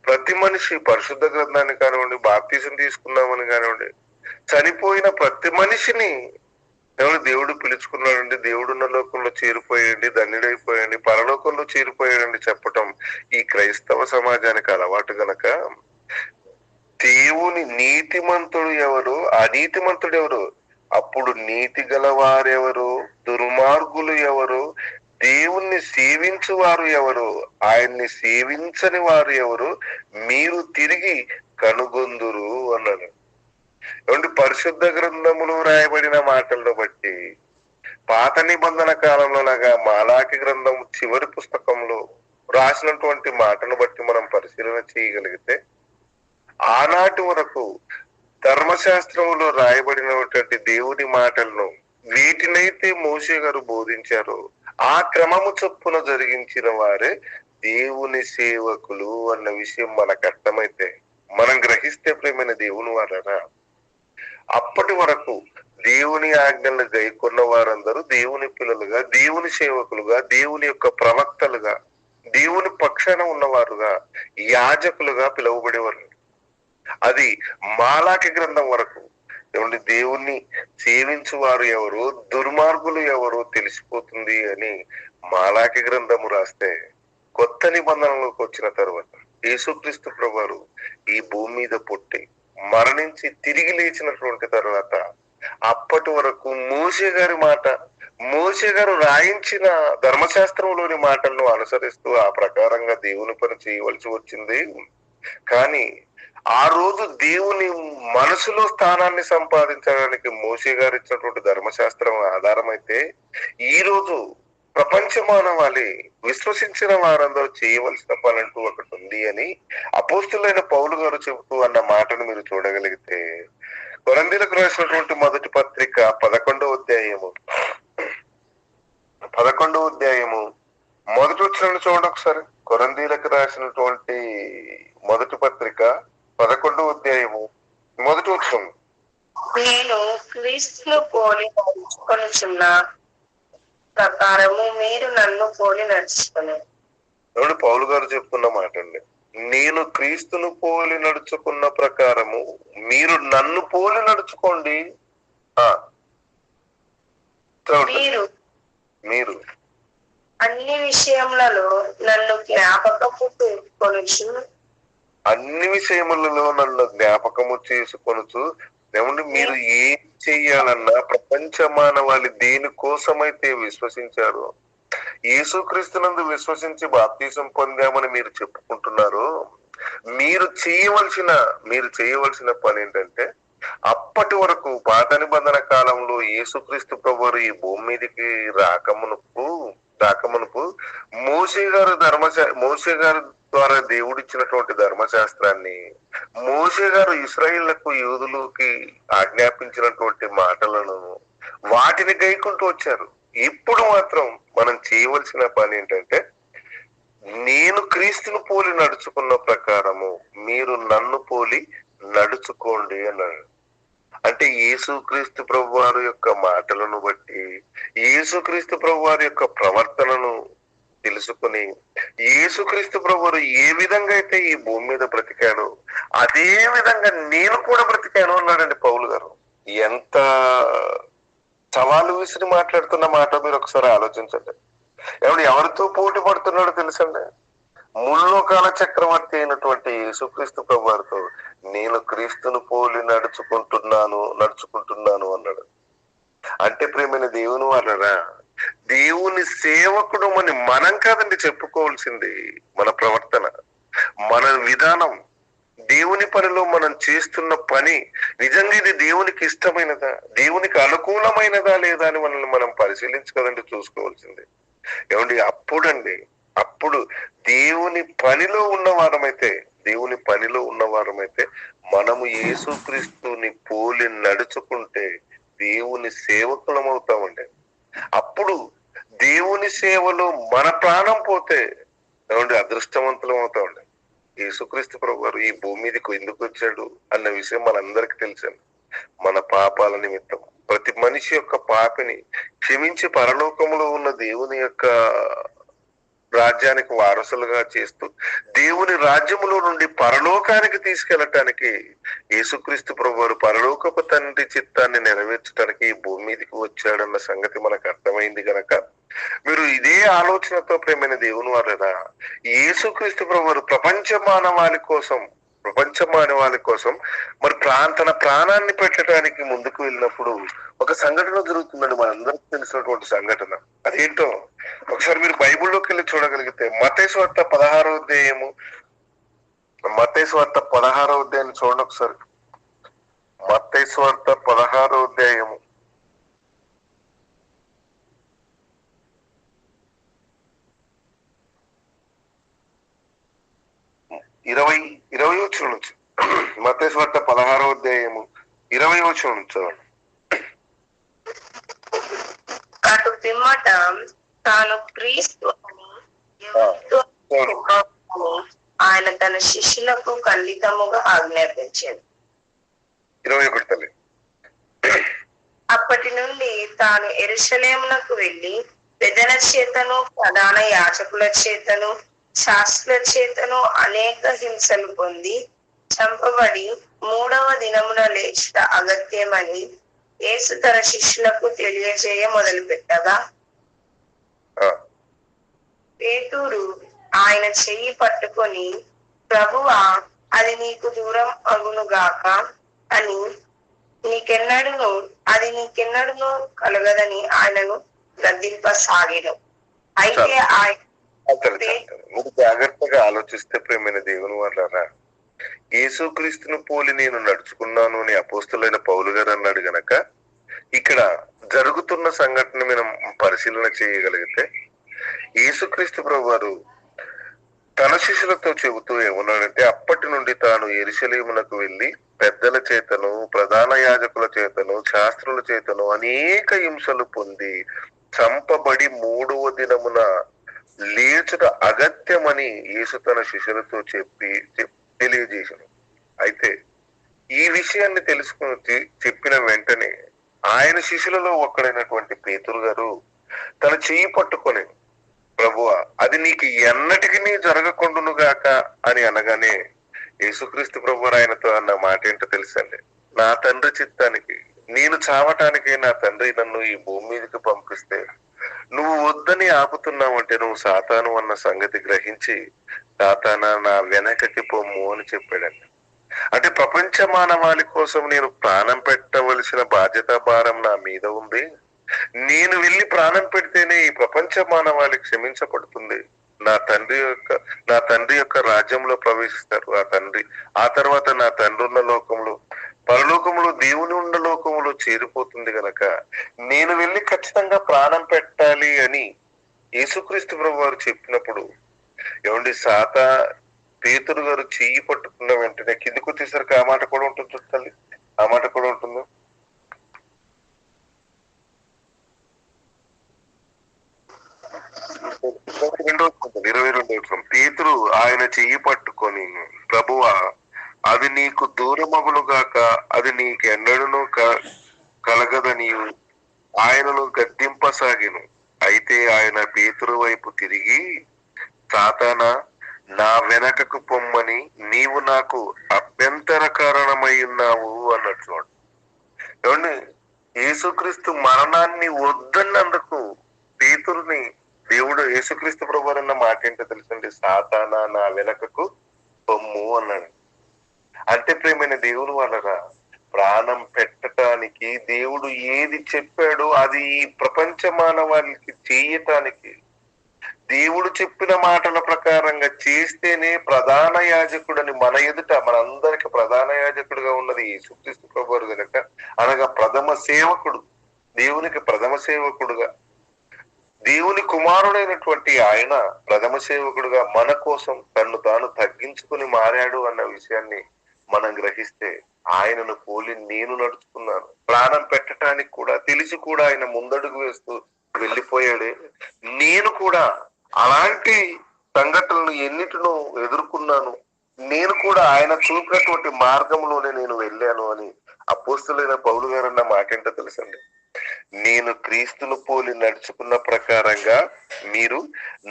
ప్రతి మనిషి పరిశుద్ధ గ్రంథాన్ని కానివ్వండి, బాప్తిజం తీసుకున్నామని కానివ్వండి, చనిపోయిన ప్రతి మనిషిని దేవుడు పిలుచుకున్నాడండి, దేవుడున్న లోకంలో చేరిపోయండి, ధన్యుడైపోయండి, పరలోకంలో చేరిపోయాడండి చెప్పటం ఈ క్రైస్తవ సమాజానికి అలవాటు గనక దేవుని నీతిమంతుడు ఎవరు, అనీతిమంతుడు ఎవరు, అప్పుడు నీతి గలవారెవరు, దుర్మార్గులు ఎవరు, దేవుణ్ణి సేవించు వారు ఎవరు, ఆయన్ని సేవించని వారు ఎవరు, మీరు తిరిగి కనుగొందురు అన్నాడు. ఏమంటే పరిశుద్ధ గ్రంథములు రాయబడిన మాటలను బట్టి పాత నిబంధన కాలంలో లాగా మాలాకి గ్రంథం చివరి పుస్తకంలో రాసినటువంటి మాటను బట్టి మనం పరిశీలన చేయగలిగితే, ఆనాటి వరకు ధర్మశాస్త్రంలో రాయబడినటువంటి దేవుని మాటలను వీటినైతే మోషే గారు బోధించారో ఆ క్రమము చొప్పున జరిగించిన వారే దేవుని సేవకులు అన్న విషయం మనకు అర్థమైతే, మనం గ్రహిస్తే ప్రేమైన దేవుని వారరా, అప్పటి వరకు దేవుని ఆజ్ఞలను గైకొన్న వారందరూ దేవుని పిల్లలుగా, దేవుని సేవకులుగా, దేవుని యొక్క ప్రవక్తలుగా, దేవుని పక్షాన ఉన్నవారుగా, యాజకులుగా పిలువబడేవారు. అది మాలాకి గ్రంథం వరకు ఏమంటే దేవుణ్ణి సేవించు వారు ఎవరు, దుర్మార్గులు ఎవరో తెలిసిపోతుంది అని మాలాకి గ్రంథము రాస్తే, కొత్త నిబంధనలోకి వచ్చిన తర్వాత యేసుక్రీస్తు ప్రభువారు ఈ భూమి మీద పుట్టి మరణించి తిరిగి లేచినటువంటి తర్వాత అప్పటి వరకు మోషే గారి మాట, మోషే గారు రాయించిన ధర్మశాస్త్రంలోని మాటలను అనుసరిస్తూ ఆ ప్రకారంగా దేవుని పని చేయవలసి వచ్చింది. కానీ ఆ రోజు దేవుని మనసులో స్థానాన్ని సంపాదించడానికి మోషే గారు ఇచ్చినటువంటి ధర్మశాస్త్రం ఆధారమైతే, ఈ రోజు ప్రపంచ మానవాళి విశ్వసించిన వారందరూ చేయవలసిన పని అంటూ ఒకటి ఉంది అని అపోస్తులైన పౌలు గారు చెబుతూ అన్న మాటను మీరు చూడగలిగితే, కొరింథీయులకు రాసినటువంటి మొదటి పత్రిక 11వ అధ్యాయము మొదటి వచనాన్ని చూడండి ఒకసారి. కొరింథీయులకు రాసినటువంటి మొదటి పత్రిక 11వ అధ్యాయము మొదటి వచనం. నేను క్రీస్తును పోలి నడుచుకొనుచున్న ప్రకారము మీరు నన్ను పోలి నడుచుకుని. ఎవడు పౌలు గారు చెప్తున్న మాట అండి. నేను క్రీస్తును పోలి నడుచుకున్న ప్రకారము మీరు నన్ను పోలి నడుచుకోండి. మీరు అన్ని విషయములలో నన్ను జ్ఞాపకము చేసుకొనుచు, అన్ని విషయములలో నన్ను జ్ఞాపకము చేసుకొనుచు. ఏమంటే మీరు ఏం చెయ్యాలన్నా ప్రపంచ మానవాళి దేనికోసమైతే విశ్వసించారో, యేసుక్రీస్తునందు విశ్వసించి బాప్తిసం పొందామని మీరు చెప్పుకుంటున్నారు, మీరు చేయవలసిన పని ఏంటంటే, అప్పటి వరకు పాత నిబంధన కాలంలో యేసుక్రీస్తు ప్రభువారు ఈ భూమి మీదకి రాకమునుపు మోషే గారు ద్వారా దేవుడిచ్చినటువంటి ధర్మశాస్త్రాన్ని, మోషే గారు ఇశ్రాయేళ్లకు, యూదులకి ఆజ్ఞాపించినటువంటి మాటలను వాటిని గైకుంటూ వచ్చారు. ఇప్పుడు మాత్రం మనం చేయవలసిన పని ఏంటంటే, నేను క్రీస్తును పోలి నడుచుకున్న ప్రకారము మీరు నన్ను పోలి నడుచుకోండి అన్నాడు. అంటే యేసుక్రీస్తు ప్రభువారి యొక్క మాటలను బట్టి, యేసుక్రీస్తు ప్రభువారి యొక్క ప్రవర్తనను తెలుసుకుని, యేసుక్రీస్తు ప్రభువారు ఏ విధంగా అయితే ఈ భూమి మీద బ్రతికాడో అదే విధంగా నేను కూడా బ్రతికాను అన్నాడండి పౌలు గారు. ఎంత సవాలు విసిరి మాట్లాడుతున్న మాట మీరు ఒకసారి ఆలోచించండి. ఎవరితో పోటీ పడుతున్నాడో తెలుసండి? ముల్లోకాల చక్రవర్తి అయినటువంటి యేసుక్రీస్తు ప్రభువారితో నేను క్రీస్తును పోలి నడుచుకుంటున్నాను అన్నాడు. అంటే ప్రియమైన దేవుని వాళ్ళరా, దేవుని సేవకుడు అని మనం కాదండి చెప్పుకోవాల్సింది. మన ప్రవర్తన, మన విధానం, దేవుని పనిలో మనం చేస్తున్న పని నిజంగా ఇది దేవునికి ఇష్టమైనదా, దేవునికి అనుకూలమైనదా లేదా అని మనల్ని మనం పరిశీలించుకోదండి, చూసుకోవాల్సింది. అప్పుడు దేవుని పనిలో ఉన్నవారమైతే మనము యేసుక్రీస్తుని పోలి నడుచుకుంటే దేవుని సేవకులం అవుతామండి. అప్పుడు దేవుని సేవలో మన ప్రాణం పోతే అదృష్టవంతులం అవుతామండి. యేసుక్రీస్తు ప్రభువారు ఈ భూమి మీదకి ఎందుకు వచ్చాడు అన్న విషయం మనందరికి తెలుసండి. మన పాపాల నిమిత్తం ప్రతి మనిషి యొక్క పాపిని క్షమించి పరలోకములో ఉన్న దేవుని యొక్క రాజ్యానికి వారసులుగా చేస్తూ దేవుని రాజ్యములో నుండి పరలోకానికి తీసుకెళ్లటానికి యేసుక్రీస్తు ప్రభువారు పరలోకపు తండ్రి చిత్తాన్ని నెరవేర్చడానికి ఈ భూమి మీదకి వచ్చాడన్న సంగతి మనకు అర్థమైంది గనక మీరు ఇదే ఆలోచనతో ప్రేమైన దేవుని వారురా యేసుక్రీస్తు ప్రభువారు ప్రపంచ మానవాళి కోసం మరి తన ప్రాణాన్ని పెట్టడానికి ముందుకు వెళ్ళినప్పుడు ఒక సంఘటన జరుగుతుందండి, మనందరికి తెలిసినటువంటి సంఘటన. అదేంటో ఒకసారి మీరు బైబిల్లోకి వెళ్ళి చూడగలిగితే మత్తయి సువార్త 16వ అధ్యాయము, మత్తయి సువార్త 16వ అధ్యాయాన్ని చూడండి ఒకసారి. మత్తయి సువార్త 16వ అధ్యాయము 20వ వచనం నుంచి. మత్తయి సువార్త 16వ అధ్యాయము 20వ వచనం నుంచి చదవండి. అటు పిమ్మట తాను క్రీస్తు అని ఎవరితో చెప్పకూడదని ఆయన తన శిష్యులకు ఖండితముగా ఆజ్ఞాపించాడు. 21 తల్లి. అప్పటి నుండి తాను యెరూషలేమునకు వెళ్లి పెద్దల చేతను ప్రధాన యాజకుల చేతను శాస్త్రుల చేతను అనేక హింసలు పొంది చంపబడి 3వ దినమున లేచుట అగత్యమని యేసు తన శిష్యులకు తెలియజేయ మొదలు పెట్టగా పేతురు ఆయన చెయ్యి పట్టుకొని, ప్రభువా అది నీకు దూరం అగునుగాక అని నీకెన్నడును కలగదని ఆయనను గద్దింపసాగిను. అయితే ఆయన జాగ్రత్తగా ఆలోచిస్తే ప్రేమైన దేవుని వాళ్ళరా యేసుక్రీస్తును పోలి నేను నడుచుకున్నాను అని అపోస్తులైన పౌలు గారు అన్నాడు గనక ఇక్కడ జరుగుతున్న సంఘటన మనం పరిశీలన చేయగలిగితే యేసుక్రీస్తు ప్రభువారు తన శిష్యులతో చెబుతూ ఏమన్నాడంటే, అప్పటి నుండి తాను యెరూషలేమునకు వెళ్లి పెద్దల చేతను ప్రధాన యాజకుల చేతను శాస్త్రుల చేతను అనేక హింసలు పొంది చంపబడి 3వ దినమున లేచుట అగత్యమని యేసు తన శిష్యులతో తెలియజేశాను. అయితే ఈ విషయాన్ని చెప్పిన వెంటనే ఆయన శిష్యులలో ఒక్కడైనటువంటి పేతురు గారు తన చెయ్యి పట్టుకొని, ప్రభువా అది నీకు ఎన్నటికి జరగకుండును గాక అని అనగానే యేసుక్రీస్తు ప్రభు ఆయనతో అన్న మాట ఏంటో తెలుసండి, నా తండ్రి చిత్తానికి నేను చావటానికి నా తండ్రి నన్ను ఈ భూమి మీదకి పంపిస్తే నువ్వు వద్దని ఆపుతున్నావంటే నువ్వు సాతాను అన్న సంగతి గ్రహించి సాతానా నా వెనకకి పొమ్ము అని చెప్పాడండి. అంటే ప్రపంచ మానవాళి కోసం నేను ప్రాణం పెట్టవలసిన బాధ్యత భారం నా మీద ఉంది. నేను వెళ్ళి ప్రాణం పెడితేనే ఈ ప్రపంచ మానవాళి క్షమించబడుతుంది. నా తండ్రి యొక్క రాజ్యంలో ప్రవేశిస్తారు ఆ తండ్రి. ఆ తర్వాత నా తండ్రి ఉన్న లోకంలో పరలోకములో దేవుని ఉన్న లోకములో చేరిపోతుంది గనక నేను వెళ్ళి ఖచ్చితంగా ప్రాణం పెట్టాలి అని యేసుక్రీస్తు ప్రభు వారు చెప్పినప్పుడు ఏమండి పేతురు గారు చెయ్యి పట్టుకున్న వెంటనే కిందికి వచ్చేసరికి ఆ మాట కూడా ఉంటుంది తల్లి, ఆ మాట కూడా ఉంటుంది. ఇరవై 22 పేతురు ఆయన చెయ్యి పట్టుకొని, ప్రభువా అది నీకు దూరమగును గాక, అది నీకెన్నడను కలగదని ఆయనను గద్దింపసాగిను. అయితే ఆయన పేతురు వైపు తిరిగి, సాతానా నా వెనకకు పొమ్మని నీవు నాకు అభ్యంతర కారణమై ఉన్నావు అన్నట్టు చూడండి. ఏమండి యేసుక్రీస్తు మరణాన్ని వద్దన్నందుకు పేతురుని దేవుడు యేసుక్రీస్తు ప్రభు అన్న మాట ఏంటో తెలుసండి, సాతానా నా వెనకకు పొమ్ము అన్నాడు. అంటే ప్రేమైన దేవుని వాళ్ళరా ప్రాణం పెట్టడానికి దేవుడు ఏది చెప్పాడో అది ఈ ప్రపంచ మానవాళికి చేయటానికి దేవుడు చెప్పిన మాటల ప్రకారంగా చేస్తేనే ప్రధాన యాజకుడని మన ఎదుట మనందరికి ప్రధాన యాజకుడుగా ఉన్నది యేసుక్రీస్తు ప్రభువారు కనుక, అనగా ప్రథమ సేవకుడు, దేవునికి ప్రథమ సేవకుడుగా దేవుని కుమారుడైనటువంటి ఆయన ప్రథమ సేవకుడుగా మన కోసం తన్ను తాను తగ్గించుకుని మారాడు అన్న విషయాన్ని మనం గ్రహిస్తే ఆయనను పోలి నేను నడుచుకున్నాను. ప్రాణం పెట్టడానికి కూడా తెలిసి కూడా ఆయన ముందడుగు వేస్తూ వెళ్ళిపోయాడే, నేను కూడా అలాంటి సంఘటనలు ఎన్నిటినో ఎదుర్కొన్నాను. నేను కూడా ఆయన చూపినటువంటి మార్గంలోనే నేను వెళ్ళాను అని అపోస్తులైన పౌలు గారు అన్న మాట ఏంటో తెలుసండి. నేను క్రీస్తును పోలి నడుచుకున్న ప్రకారంగా మీరు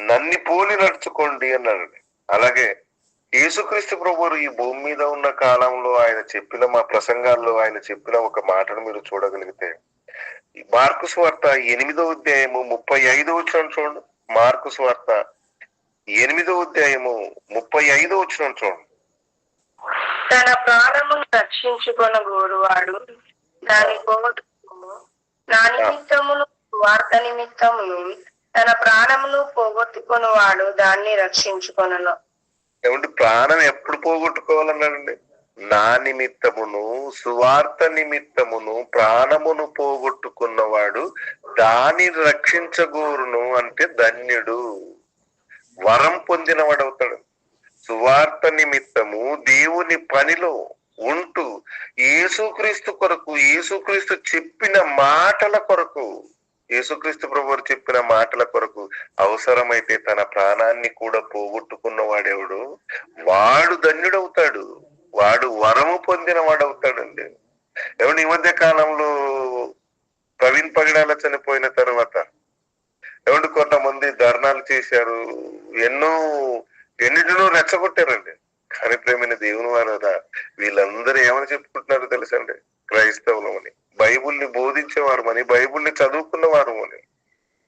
నన్ను పోలి నడుచుకోండి అన్నాడు. అలాగే యేసుక్రీస్తు ప్రభువు ఈ భూమి మీద ఉన్న కాలంలో ఆయన చెప్పిన మా ప్రసంగాల్లో ఆయన చెప్పిన ఒక మాటను మీరు చూడగలిగితే, మార్కు సువార్త 8వ అధ్యాయము 35వ వచనం చూడండి. మార్కు సువార్త 8వ అధ్యాయము 35వ వచనం చూడండి. తన ప్రాణమును రక్షించుకొన గోరువాడు దాని పోగొట్టుకును, నా నిమిత్తమును వార్త నిమిత్తమును తన ప్రాణమును పోగొట్టుకుని వాడు దాన్ని రక్షించుకొనను. ఏమంటే ప్రాణం ఎప్పుడు పోగొట్టుకోవాలన్నాడండి? నా నిమిత్తమును సువార్త నిమిత్తమును ప్రాణమును పోగొట్టుకున్నవాడు దాన్ని రక్షించగోరును అంటే ధన్యుడు, వరం పొందినవాడవుతాడు. సువార్త నిమిత్తము దేవుని పనిలో ఉంటూ యేసుక్రీస్తు కొరకు, యేసుక్రీస్తు చెప్పిన మాటల కొరకు, యేసుక్రీస్తు ప్రభువు చెప్పిన మాటల కొరకు అవసరమైతే తన ప్రాణాన్ని కూడా పోగొట్టుకున్న వాడెవడు, వాడు ధన్యుడవుతాడు, వాడు వరము పొందిన వాడవుతాడండి. ఏమంటే ఈ మధ్య కాలంలో ప్రవీణ్ పగడాల చనిపోయిన తర్వాత ఏమంటే కొంతమంది ధర్నాలు చేశారు, ఎన్నిటినో రెచ్చగొట్టారండి. కానీ ప్రేమైన దేవుని వారదా, వీళ్ళందరూ ఏమని చెప్పుకుంటున్నారో తెలుసండి? క్రైస్తవులమని, బైబుల్ని బోధించేవారమని, బైబుల్ని చదువుకున్నవారు అని.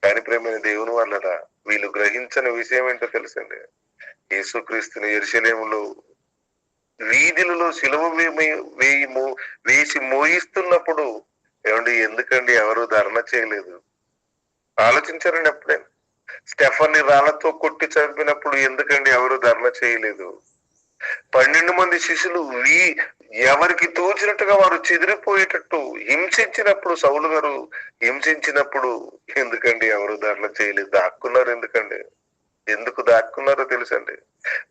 కానీ ప్రేమైన దేవుని వాళ్ళరా, వీళ్ళు గ్రహించని విషయం ఏంటో తెలుసండి? యేసుక్రీస్తుని యెరూషలేములో వీధులలో సిలువ వేసి మోయిస్తున్నప్పుడు ఏమండి ఎందుకండి ఎవరు ధర్నా చేయలేదు? ఆలోచించారండి ఎప్పుడైనా? స్టెఫన్ని రాళ్లతో కొట్టి చంపినప్పుడు ఎందుకండి ఎవరు ధర్నా చేయలేదు? 12 మంది శిష్యులు ఎవరికి తోచినట్టుగా వారు చెదిరిపోయేటట్టు హింసించినప్పుడు, సౌలు గారు హింసించినప్పుడు ఎందుకండి ఎవరు ధర్నా చేయలేదు? దాక్కున్నారు. ఎందుకండి? ఎందుకు దాక్కున్నారో తెలుసండి?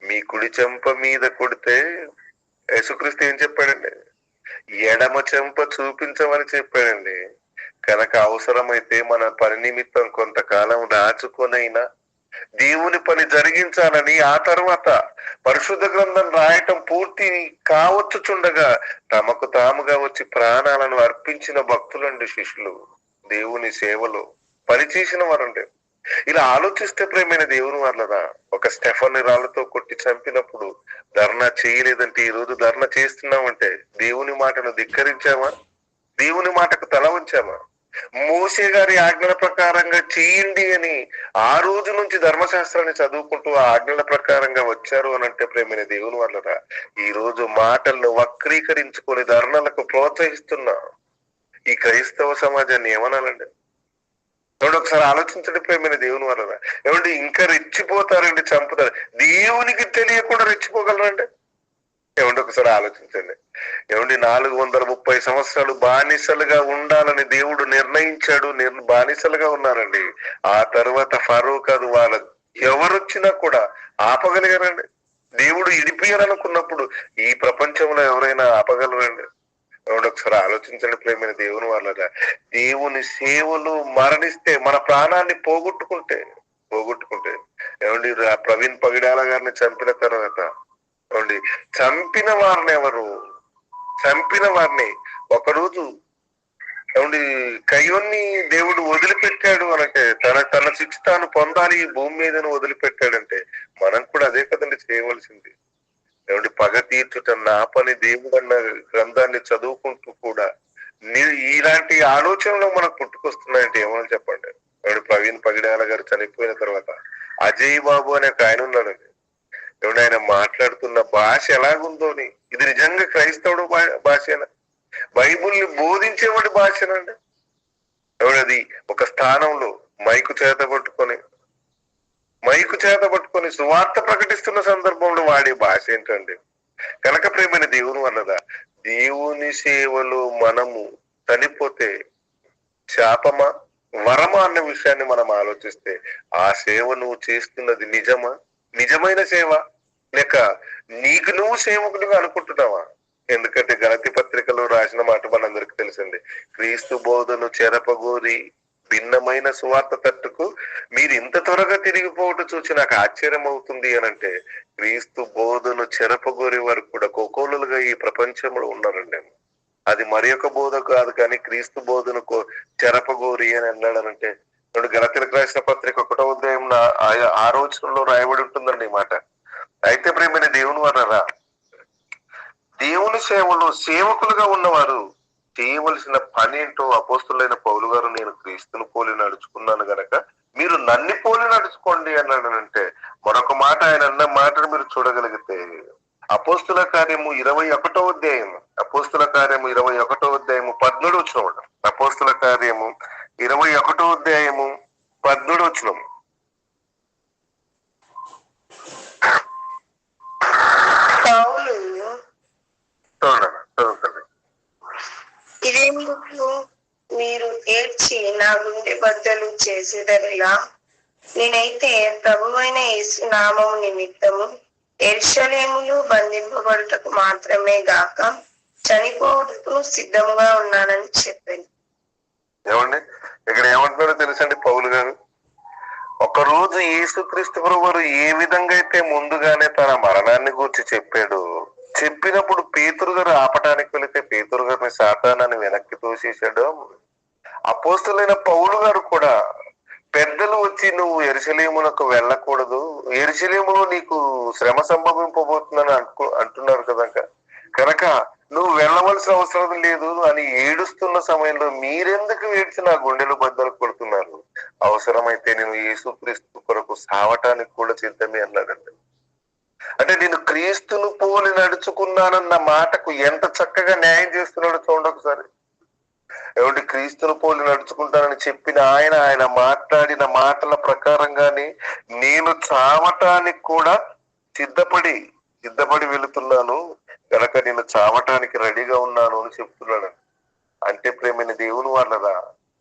మీ కుడి చెంప మీద కొడితే యేసుక్రీస్తు ఏం చెప్పాడండి? ఎడమ చెంప చూపించమని చెప్పాడండి. కనుక అవసరమైతే మన పని నిమిత్తం కొంతకాలం దాచుకొనైనా దేవుని పని జరిగించాలని, ఆ తర్వాత పరిశుద్ధ గ్రంథం రాయటం పూర్తి కావచ్చుచుండగా తమకు తాముగా వచ్చి ప్రాణాలను అర్పించిన భక్తులండి శిష్యులు, దేవుని సేవలో పనిచేసిన వారండి. ఇలా ఆలోచిస్తే ప్రేమైన దేవుని వాళ్ళరా, ఒక స్టెఫన్ని రాళ్లతో కొట్టి చంపినప్పుడు ధర్నా చేయలేదంటే ఈ రోజు ధర్నా చేస్తున్నామంటే దేవుని మాటను ధిక్కరించామా? దేవుని మాటకు తల ఉంచామా? మోసే గారి ఆజ్ఞల ప్రకారంగా చేయండి అని ఆ రోజు నుంచి ధర్మశాస్త్రాన్ని చదువుకుంటూ ఆ ఆజ్ఞల ప్రకారంగా వచ్చారు అని అంటే ప్రేమైన దేవుని వాళ్ళరా, ఈ రోజు మాటలను వక్రీకరించుకొని ధర్నాలకు ప్రోత్సహిస్తున్నా ఈ క్రైస్తవ సమాజాన్ని ఏమనాలండి? ఏమంటే ఒకసారి ఆలోచించండి ప్రేమైన దేవుని వాళ్ళరా. ఏమంటే ఇంకా రెచ్చిపోతారండి, చంపుతారు. దేవునికి తెలియకుండా రెచ్చిపోగలరండి? ఏమంటే ఒకసారి ఆలోచించండి. ఏమండి 430 సంవత్సరాలు బానిసలుగా ఉండాలని దేవుడు నిర్ణయించాడు. బానిసలుగా ఉన్నారండి. ఆ తర్వాత ఫరో కాదు వాళ్ళ ఎవరొచ్చినా కూడా ఆపగలిగారండి? దేవుడు ఇడిపియాలనుకున్నప్పుడు ఈ ప్రపంచంలో ఎవరైనా ఆపగలరండి? ఏమంటే ఒకసారి ఆలోచించండి ప్రేమైన దేవుని వాళ్ళగా. దేవుని సేవలు మరణిస్తే, మన ప్రాణాన్ని పోగొట్టుకుంటే ఏమండి ప్రవీణ్ పగిడాల గారిని చంపిన తర్వాత ఏమండి చంపిన వారిని ఎవరు? చంపిన వారిని ఒకరోజు ఏమండి కయ్యోన్ని దేవుడు వదిలిపెట్టాడు అనంటే, తన శిక్ష తాను పొందాలి ఈ భూమి మీదను వదిలిపెట్టాడంటే మనం కూడా అదే కదండి చేయవలసింది. ఏమంటే పగ తీర్చుట నా పని దేవుడు అన్న గ్రంథాన్ని చదువుకుంటూ కూడా ఇలాంటి ఆలోచనలు మనకు పుట్టుకొస్తున్నాయంటే ఏమని చెప్పండి? ఏమంటే ప్రవీణ్ పగిడాల గారు చనిపోయిన తర్వాత అజయ్ బాబు అనే ఒక ఆయన ఉన్నాడండి. ఏమంటే ఆయన మాట్లాడుతున్న భాష ఎలాగుందోని, ఇది నిజంగా క్రైస్తవుడు భాషేనా? బైబుల్ని బోధించేవాడి భాషనండి? ఎవడది ఒక స్థానంలో మైకు చేత పట్టుకొని సువార్త ప్రకటిస్తున్న సందర్భంలో వాడే భాష ఏంటండి? కనుక ప్రేమైన దేవుని వల్లదా, దేవుని సేవలో మనము చనిపోతే శాపమా వరమా అన్న విషయాన్ని మనం ఆలోచిస్తే, ఆ సేవ నువ్వు చేస్తున్నది నిజమా? నిజమైన సేవ లేక నీకు నువ్వు సేవకుడిగా అనుకుంటున్నావా? ఎందుకంటే గలతీ పత్రికలో రాసిన మాట మనందరికి తెలుసండి. క్రీస్తు బోధను చెరపగోరి భిన్నమైన సువార్త తట్టుకు మీరు ఇంత త్వరగా తిరిగిపోవటం చూసి నాకు ఆశ్చర్యం అవుతుంది అని అంటే, క్రీస్తు బోధను చెరపగోరే వారు కూడా కోకోలుగా ఈ ప్రపంచంలో ఉన్నారండి. అది మరి ఒక బోధ కాదు, కానీ క్రీస్తు బోధను చెరపగోరి అని అన్నాడనంటే ఇప్పుడు గలతీయులకు రాసిన పత్రిక 1వ అధ్యాయం 6వ వచనంలో రాయబడి ఉంటుందండి ఈ మాట. అయితే ప్రియమైన దేవుని వారరా, దేవుని సేవలో సేవకులుగా ఉన్నవారు చేయవలసిన పని ఏంటో అపోస్తులైన పౌలు గారు, నేను క్రీస్తును పోలి నడుచుకున్నాను గనక మీరు నన్ను పోలి నడుచుకోండి అన్నాడనంటే, మరొక మాట ఆయన అన్న మాటను మీరు చూడగలిగితే అపోస్తుల కార్యము 21వ అధ్యాయం, అపోస్తుల కార్యము 21వ అధ్యాయము 17 వచనం, అపోస్తుల కార్యము 21వ అధ్యాయము 17 వచనం. ఇదేందుకు మీరు ఏడ్చి నా గుండె బద్దలు చేసేదరిలా, నేనైతే ప్రభువైన యేసు నామము నిమిత్తము యెరూషలేములో బంధింపబడుటకు మాత్రమే గాక చనిపోవటకు సిద్ధంగా ఉన్నానని చెప్పాను. ఏమండి ఇక్కడ ఏమంటున్నారో తెలుసండి పౌలు గారు? ఒకరోజు యేసుక్రీస్తు ప్రభువు ఏ విధంగా అయితే ముందుగానే తన మరణాన్ని గురించి చెప్పాడు, చెప్పినప్పుడు పేతురు గారు ఆపటానికి వెళితే పేతురు గారిని సాతానాన్ని వెనక్కి తోసేశాడు. అపోస్తులైన పౌలు గారు కూడా పెద్దలు వచ్చి నువ్వు యెరూషలేమునకు వెళ్ళకూడదు, యెరూషలేములో నీకు శ్రమ సంభవింపబోతుందని అంటున్నారు కదా, కనుక నువ్వు వెళ్ళవలసిన అవసరం లేదు అని ఏడుస్తున్న సమయంలో మీరెందుకు ఏడ్చి నా గుండెలు బద్దలు కొడుతున్నారు? అవసరమైతే నేను యేసుక్రీస్తు కొరకు సావటానికి కూడా సిద్ధమే అన్నాడండి. అంటే నేను క్రీస్తును పోలి నడుచుకున్నానన్న మాటకు ఎంత చక్కగా న్యాయం చేస్తున్నాడో చూడండి ఒకసారి. ఏమంటే క్రీస్తును పోలి నడుచుకుంటానని చెప్పిన ఆయన మాట్లాడిన మాటల ప్రకారంగానే నేను చావటానికి కూడా సిద్ధపడి వెళుతున్నాను కనుక నేను చావటానికి రెడీగా ఉన్నాను అని చెప్తున్నాడు. అంటే ప్రేమైన దేవుని వాళ్ళరా,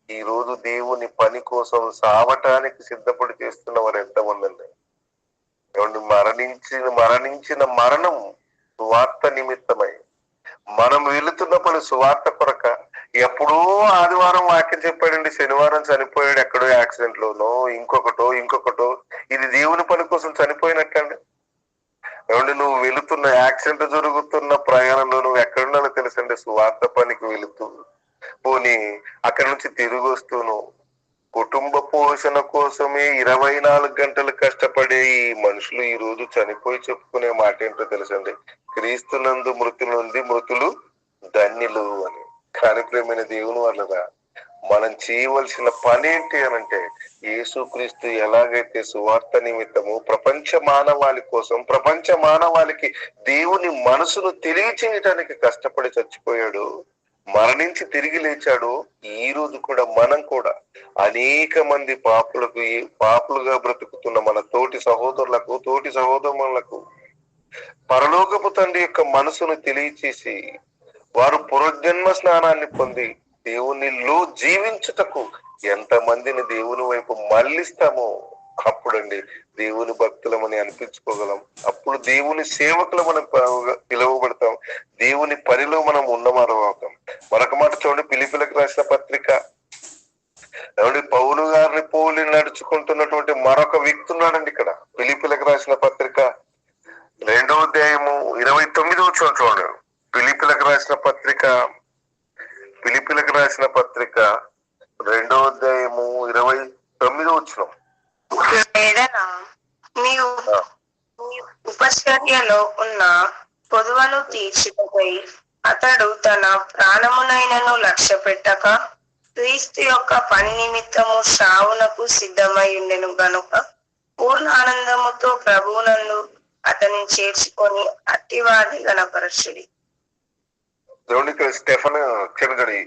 ఈ రోజు దేవుని పని కోసం సావటానికి సిద్ధపడి చేస్తున్న వారు ఎంతమంది అండి? ఏమంటే మరణించిన మరణం సువార్త నిమిత్తమై మనం వెళుతున్నప్పుడు సువార్త కొరక. ఎప్పుడో ఆదివారం వాక్యం చెప్పాడండి, శనివారం చనిపోయాడు ఎక్కడో యాక్సిడెంట్ లోనో ఇంకొకటో. ఇది దేవుని పని కోసం చనిపోయినట్టండి. ఏమంటే నువ్వు వెళుతున్న యాక్సిడెంట్ జరుగుతున్న ప్రయాణంలో నువ్వు ఎక్కడున్నానో తెలుసండి, సువార్త పనికి వెళుతూ పోనీ అక్కడి నుంచి తిరిగి వస్తూను కుటుంబ పోషణ కోసమే 24 గంటలు కష్టపడే ఈ మనుషులు ఈ రోజు చనిపోయి చెప్పుకునే మాట ఏంటో తెలుసండి, క్రీస్తునందు మృతి నుండి మృతులు ధన్యులు అని. కానీ ప్రేమైన దేవుని వాళ్ళగా మనం చేయవలసిన పని ఏంటి అనంటే, యేసుక్రీస్తు ఎలాగైతే సువార్త నిమిత్తము ప్రపంచ మానవాళికి దేవుని మనసును తెలియచేయటానికి కష్టపడి చచ్చిపోయాడు, మరణించి తిరిగి లేచాడు. ఈ రోజు కూడా మనం కూడా అనేక మంది పాపులుగా బ్రతుకుతున్న మన తోటి సహోదరులకు పరలోకపు తండ్రి యొక్క మనసును తెలియచేసి వారు పునర్జన్మ స్నానాన్ని పొంది దేవునిలో జీవించుటకు ఎంతమందిని దేవుని వైపు మళ్ళిస్తామో అప్పుడండి దేవుని భక్తులమని అనిపించుకోగలం. అప్పుడు దేవుని సేవకులమని పిలువబడతాం, దేవుని పనిలో మనం ఉన్నవారు అవుతాం. మరొక మాట చూడండి, ఫిలిప్పీలకు రాసిన పత్రిక, పౌలు గారిని పోలి నడుచుకుంటున్నటువంటి మరొక వ్యక్తి ఉన్నాడండి ఇక్కడ. ఫిలిప్పీలకు రాసిన పత్రిక 2వ అధ్యాయము 29వ వచనం చూడండి. ఫిలిప్పీలకు రాసిన పత్రిక 2వ అధ్యాయము 29వ వచనం. మీ ఉపచర్యలో ఉన్న పొదువను తీర్చుటకై అతడు తన ప్రాణమునైనను లక్ష్య పెట్టక క్రీస్తు యొక్క పని నిమిత్తము శ్రావునకు సిద్ధమై ఉండెను గనుక పూర్ణ ఆనందముతో ప్రభువునందు అతన్ని చేర్చుకొని అట్టివారిని గణపరచుడి. దేవుని ఇక్కడ స్టెఫన్ క్షమించండి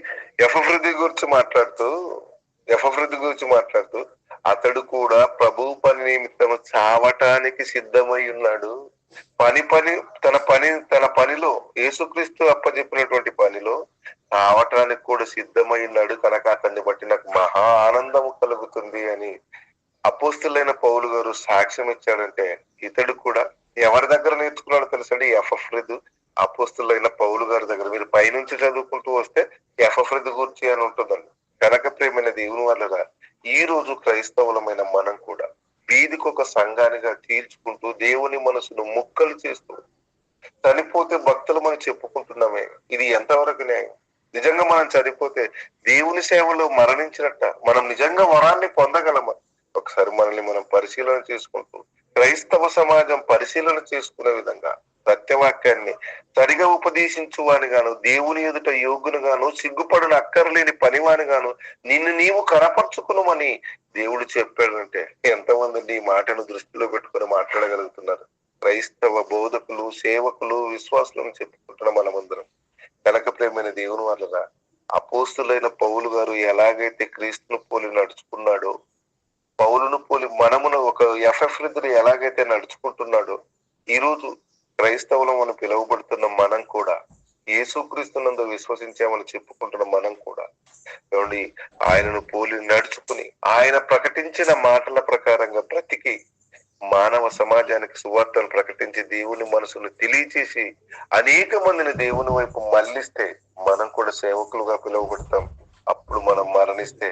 ఎఫ్రది గురించి మాట్లాడుతూ అతడు కూడా ప్రభు పని నిమిత్తము చావటానికి సిద్ధమై ఉన్నాడు. తన పనిలో యేసుక్రీస్తు అప్పచెప్పినటువంటి పనిలో చావటానికి కూడా సిద్ధమై ఉన్నాడు కనుక అతన్ని బట్టి నాకు మహా ఆనందము కలుగుతుంది అని అపోస్తులైన పౌలు గారు సాక్ష్యం ఇచ్చాడంటే, ఇతడు కూడా ఎవరి దగ్గర నేర్చుకున్నాడో తెలుసండి, ఎఫ్రదు అపోస్తులైన పౌలు గారి దగ్గర. మీరు పైనుంచి చదువుకుంటూ వస్తే ఎఫ్రదు గురించి అని ఉంటుందండి. కనుక ప్రేమైన దేవుని వల్ల ఈ రోజు క్రైస్తవులమైన మనం కూడా వీధికి ఒక సంఘానిగా తీర్చుకుంటూ దేవుని మనసును ముక్కలు చేస్తూ చనిపోతే భక్తులు మనం చెప్పుకుంటున్నామే, ఇది ఎంతవరకు న్యాయం? నిజంగా మనం చనిపోతే దేవుని సేవలో మరణించినట్ట మనం నిజంగా వరాన్ని పొందగలమా? ఒకసారి మనల్ని మనం పరిశీలన చేసుకుంటూ క్రైస్తవ సమాజం పరిశీలన చేసుకునే విధంగా సత్యవాక్యాన్ని సరిగా ఉపదేశించువాని గాను, దేవుని ఎదుట యోగును గాను, సిగ్గుపడిన అక్కర్లేని పనివాని గాను నిన్ను నీవు కనపరుచుకునమని దేవుడు చెప్పాడంటే ఎంతమంది నీ మాటను దృష్టిలో పెట్టుకుని మాట్లాడగలుగుతున్నారు? క్రైస్తవ బోధకులు, సేవకులు, విశ్వాసులను చెప్పుకుంటున్న మనమందరం కనక ప్రేమైన దేవుని వల్ల అపోస్తులైన పౌలు గారు ఎలాగైతే క్రీస్తును పోలి నడుచుకున్నాడో, పౌలును పోలి మనమును ఒక ఎఫ్ఎఫ్రిద్దరు ఎలాగైతే నడుచుకుంటున్నాడో, ఈరోజు క్రైస్తవులం మనం పిలువబడుతున్న మనం కూడా యేసుక్రీస్తునందు విశ్వసించామని చెప్పుకుంటున్న మనం కూడా ఏమండి ఆయనను పోలి నడుచుకుని ఆయన ప్రకటించిన మాటల ప్రకారంగా బ్రతికి మానవ సమాజానికి సువార్తను ప్రకటించి దేవుని మనసును తెలియచేసి అనేక మందిని దేవుని వైపు మళ్లిస్తే మనం కూడా సేవకులుగా పిలువబడతాం. అప్పుడు మనం మరణిస్తే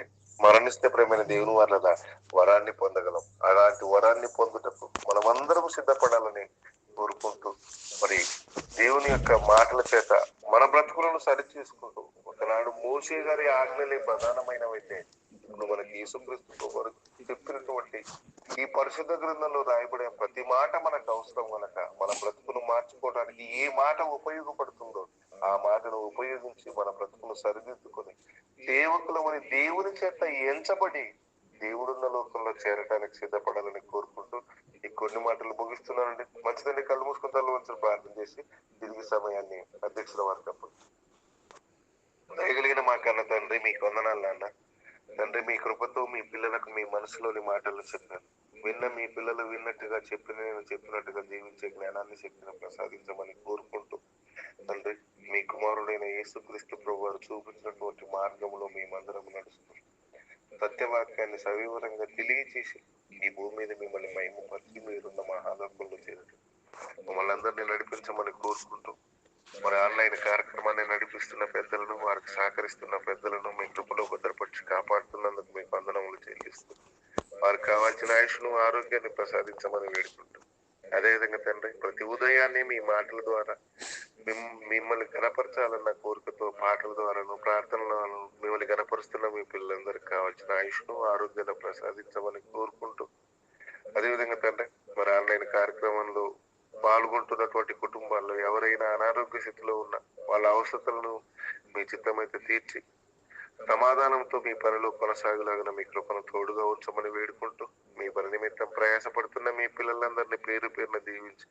ప్రేమైన దేవుని వల్ల వరాన్ని పొందగలం. అలాంటి వరాన్ని పొందుటకు మనమందరం సిద్ధపడాలని కోరుకుంటూ, మరి దేవుని యొక్క మాటల చేత మన బ్రతుకులను సరి చేసుకుంటూ, ఒకనాడు మోషే గారి ఆజ్ఞలే ప్రధానమైనవైతే ఇప్పుడు మనకి యేసుక్రీస్తు వరకు చెప్పినటువంటి ఈ పరిశుద్ధ గ్రంథంలో రాయబడే ప్రతి మాట మనకు అవసరం కనుక మన బ్రతుకును మార్చుకోవడానికి ఏ మాట ఉపయోగపడుతుందో ఆ మాటను ఉపయోగించి మన బ్రతుకును సరిదిద్దుకొని సేవకులమని దేవుని చేత ఎంచబడి దేవుడున్న లోకంలో చేరడానికి సిద్ధపడాలని కోరుకుంటూ ఈ కొన్ని మాటలు ముగిస్తున్నానండి. మంచిదండి, కళ్ళు మూసుకుని తల వంచుని ప్రార్థన చేసి తిరిగి సమయాన్ని అధ్యక్షుల వారికి తప్పదు. దయగలిగిన మా కన్న తండ్రి, మీకు వందనాలు నాన్న. తండ్రి, మీ కృపతో మీ పిల్లలకు మీ మనసులోని మాటలు చెప్పాను. విన్న మీ పిల్లలు విన్నట్టుగా చెప్పినట్టుగా జీవించే జ్ఞానాన్ని, శక్తిని ప్రసాదించమని కోరుకుంటూ, తండ్రి మీ కుమారుడైన యేసుక్రీస్తు ప్రభువారు చూపించినటువంటి మార్గంలో మేమందరం నడుస్తూ సత్యవాక్యాన్ని సవివరంగా తెలియచేసి ఈ భూమి మీద మిమ్మల్ని మహిమపరిచి మీరున్న మహాలోకంలో చేరటం మమ్మల్ని అందరినీ నడిపించమని కోరుకుంటూ, మరి ఆన్లైన్ కార్యక్రమాన్ని నడిపిస్తున్న పెద్దలను, వారికి సహకరిస్తున్న పెద్దలను మీ కృపలో భద్రపరిచి కాపాడుతున్నందుకు మీకు వందనములు చెల్లిస్తూ, వారికి కావాల్సిన ఆయుష్ను, ఆరోగ్యాన్ని ప్రసాదించమని వేడుకుంటూ, అదేవిధంగా తండ్రి ప్రతి ఉదయాన్నే మీ మాటల ద్వారా మిమ్మల్ని గణపరచాలన్న కోరికతో పాటల ద్వారాను, ప్రార్థనల ద్వారా మిమ్మల్ని గణపరుస్తున్న మీ పిల్లలందరికీ కావాల్సిన ఆయుష్ను, ఆరోగ్యాన్ని ప్రసాదించమని కోరుకుంటూ, అదేవిధంగా తండ్రి మరి ఆన్లైన్ కార్యక్రమంలో పాల్గొంటున్నటువంటి కుటుంబాల్లో ఎవరైనా అనారోగ్య స్థితిలో ఉన్న వాళ్ళ అవసరాలను మీ చిత్తమైతే తీర్చి సమాధానంతో మీ పనిలో కొనసాగలాగిన మీ కృపను తోడుగా ఉంచమని వేడుకుంటూ, మీ పని నిమిత్తం ప్రయాసపడుతున్న మీ పిల్లలందరినీ పేరు పేరున దీవించి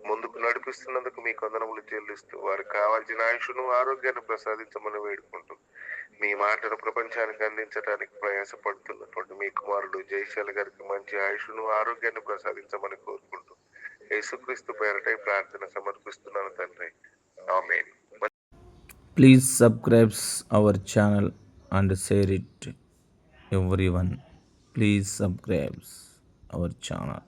ముందుకు నడిపిస్తున్నందుకు మీ వందనములు చెల్లిస్తూ, వారికి కావాల్సిన ఆయుష్ను, ఆరోగ్యాన్ని ప్రసాదించమని వేడుకుంటూ, మీ మాటను ప్రపంచానికి అందించడానికి ప్రయాసపడుతున్నటువంటి మీ కుమారుడు జయశాలి గారికి మంచి ఆయుష్ను, ఆరోగ్యాన్ని ప్రసాదించమని కోరుకుంటూ, యేసుక్రీస్తు పేరటై ప్రార్థన సమర్పిస్తున్నాను తండ్రి. ఆమేన్. Please subscribe our channel and share it everyone. Please subscribe our channel.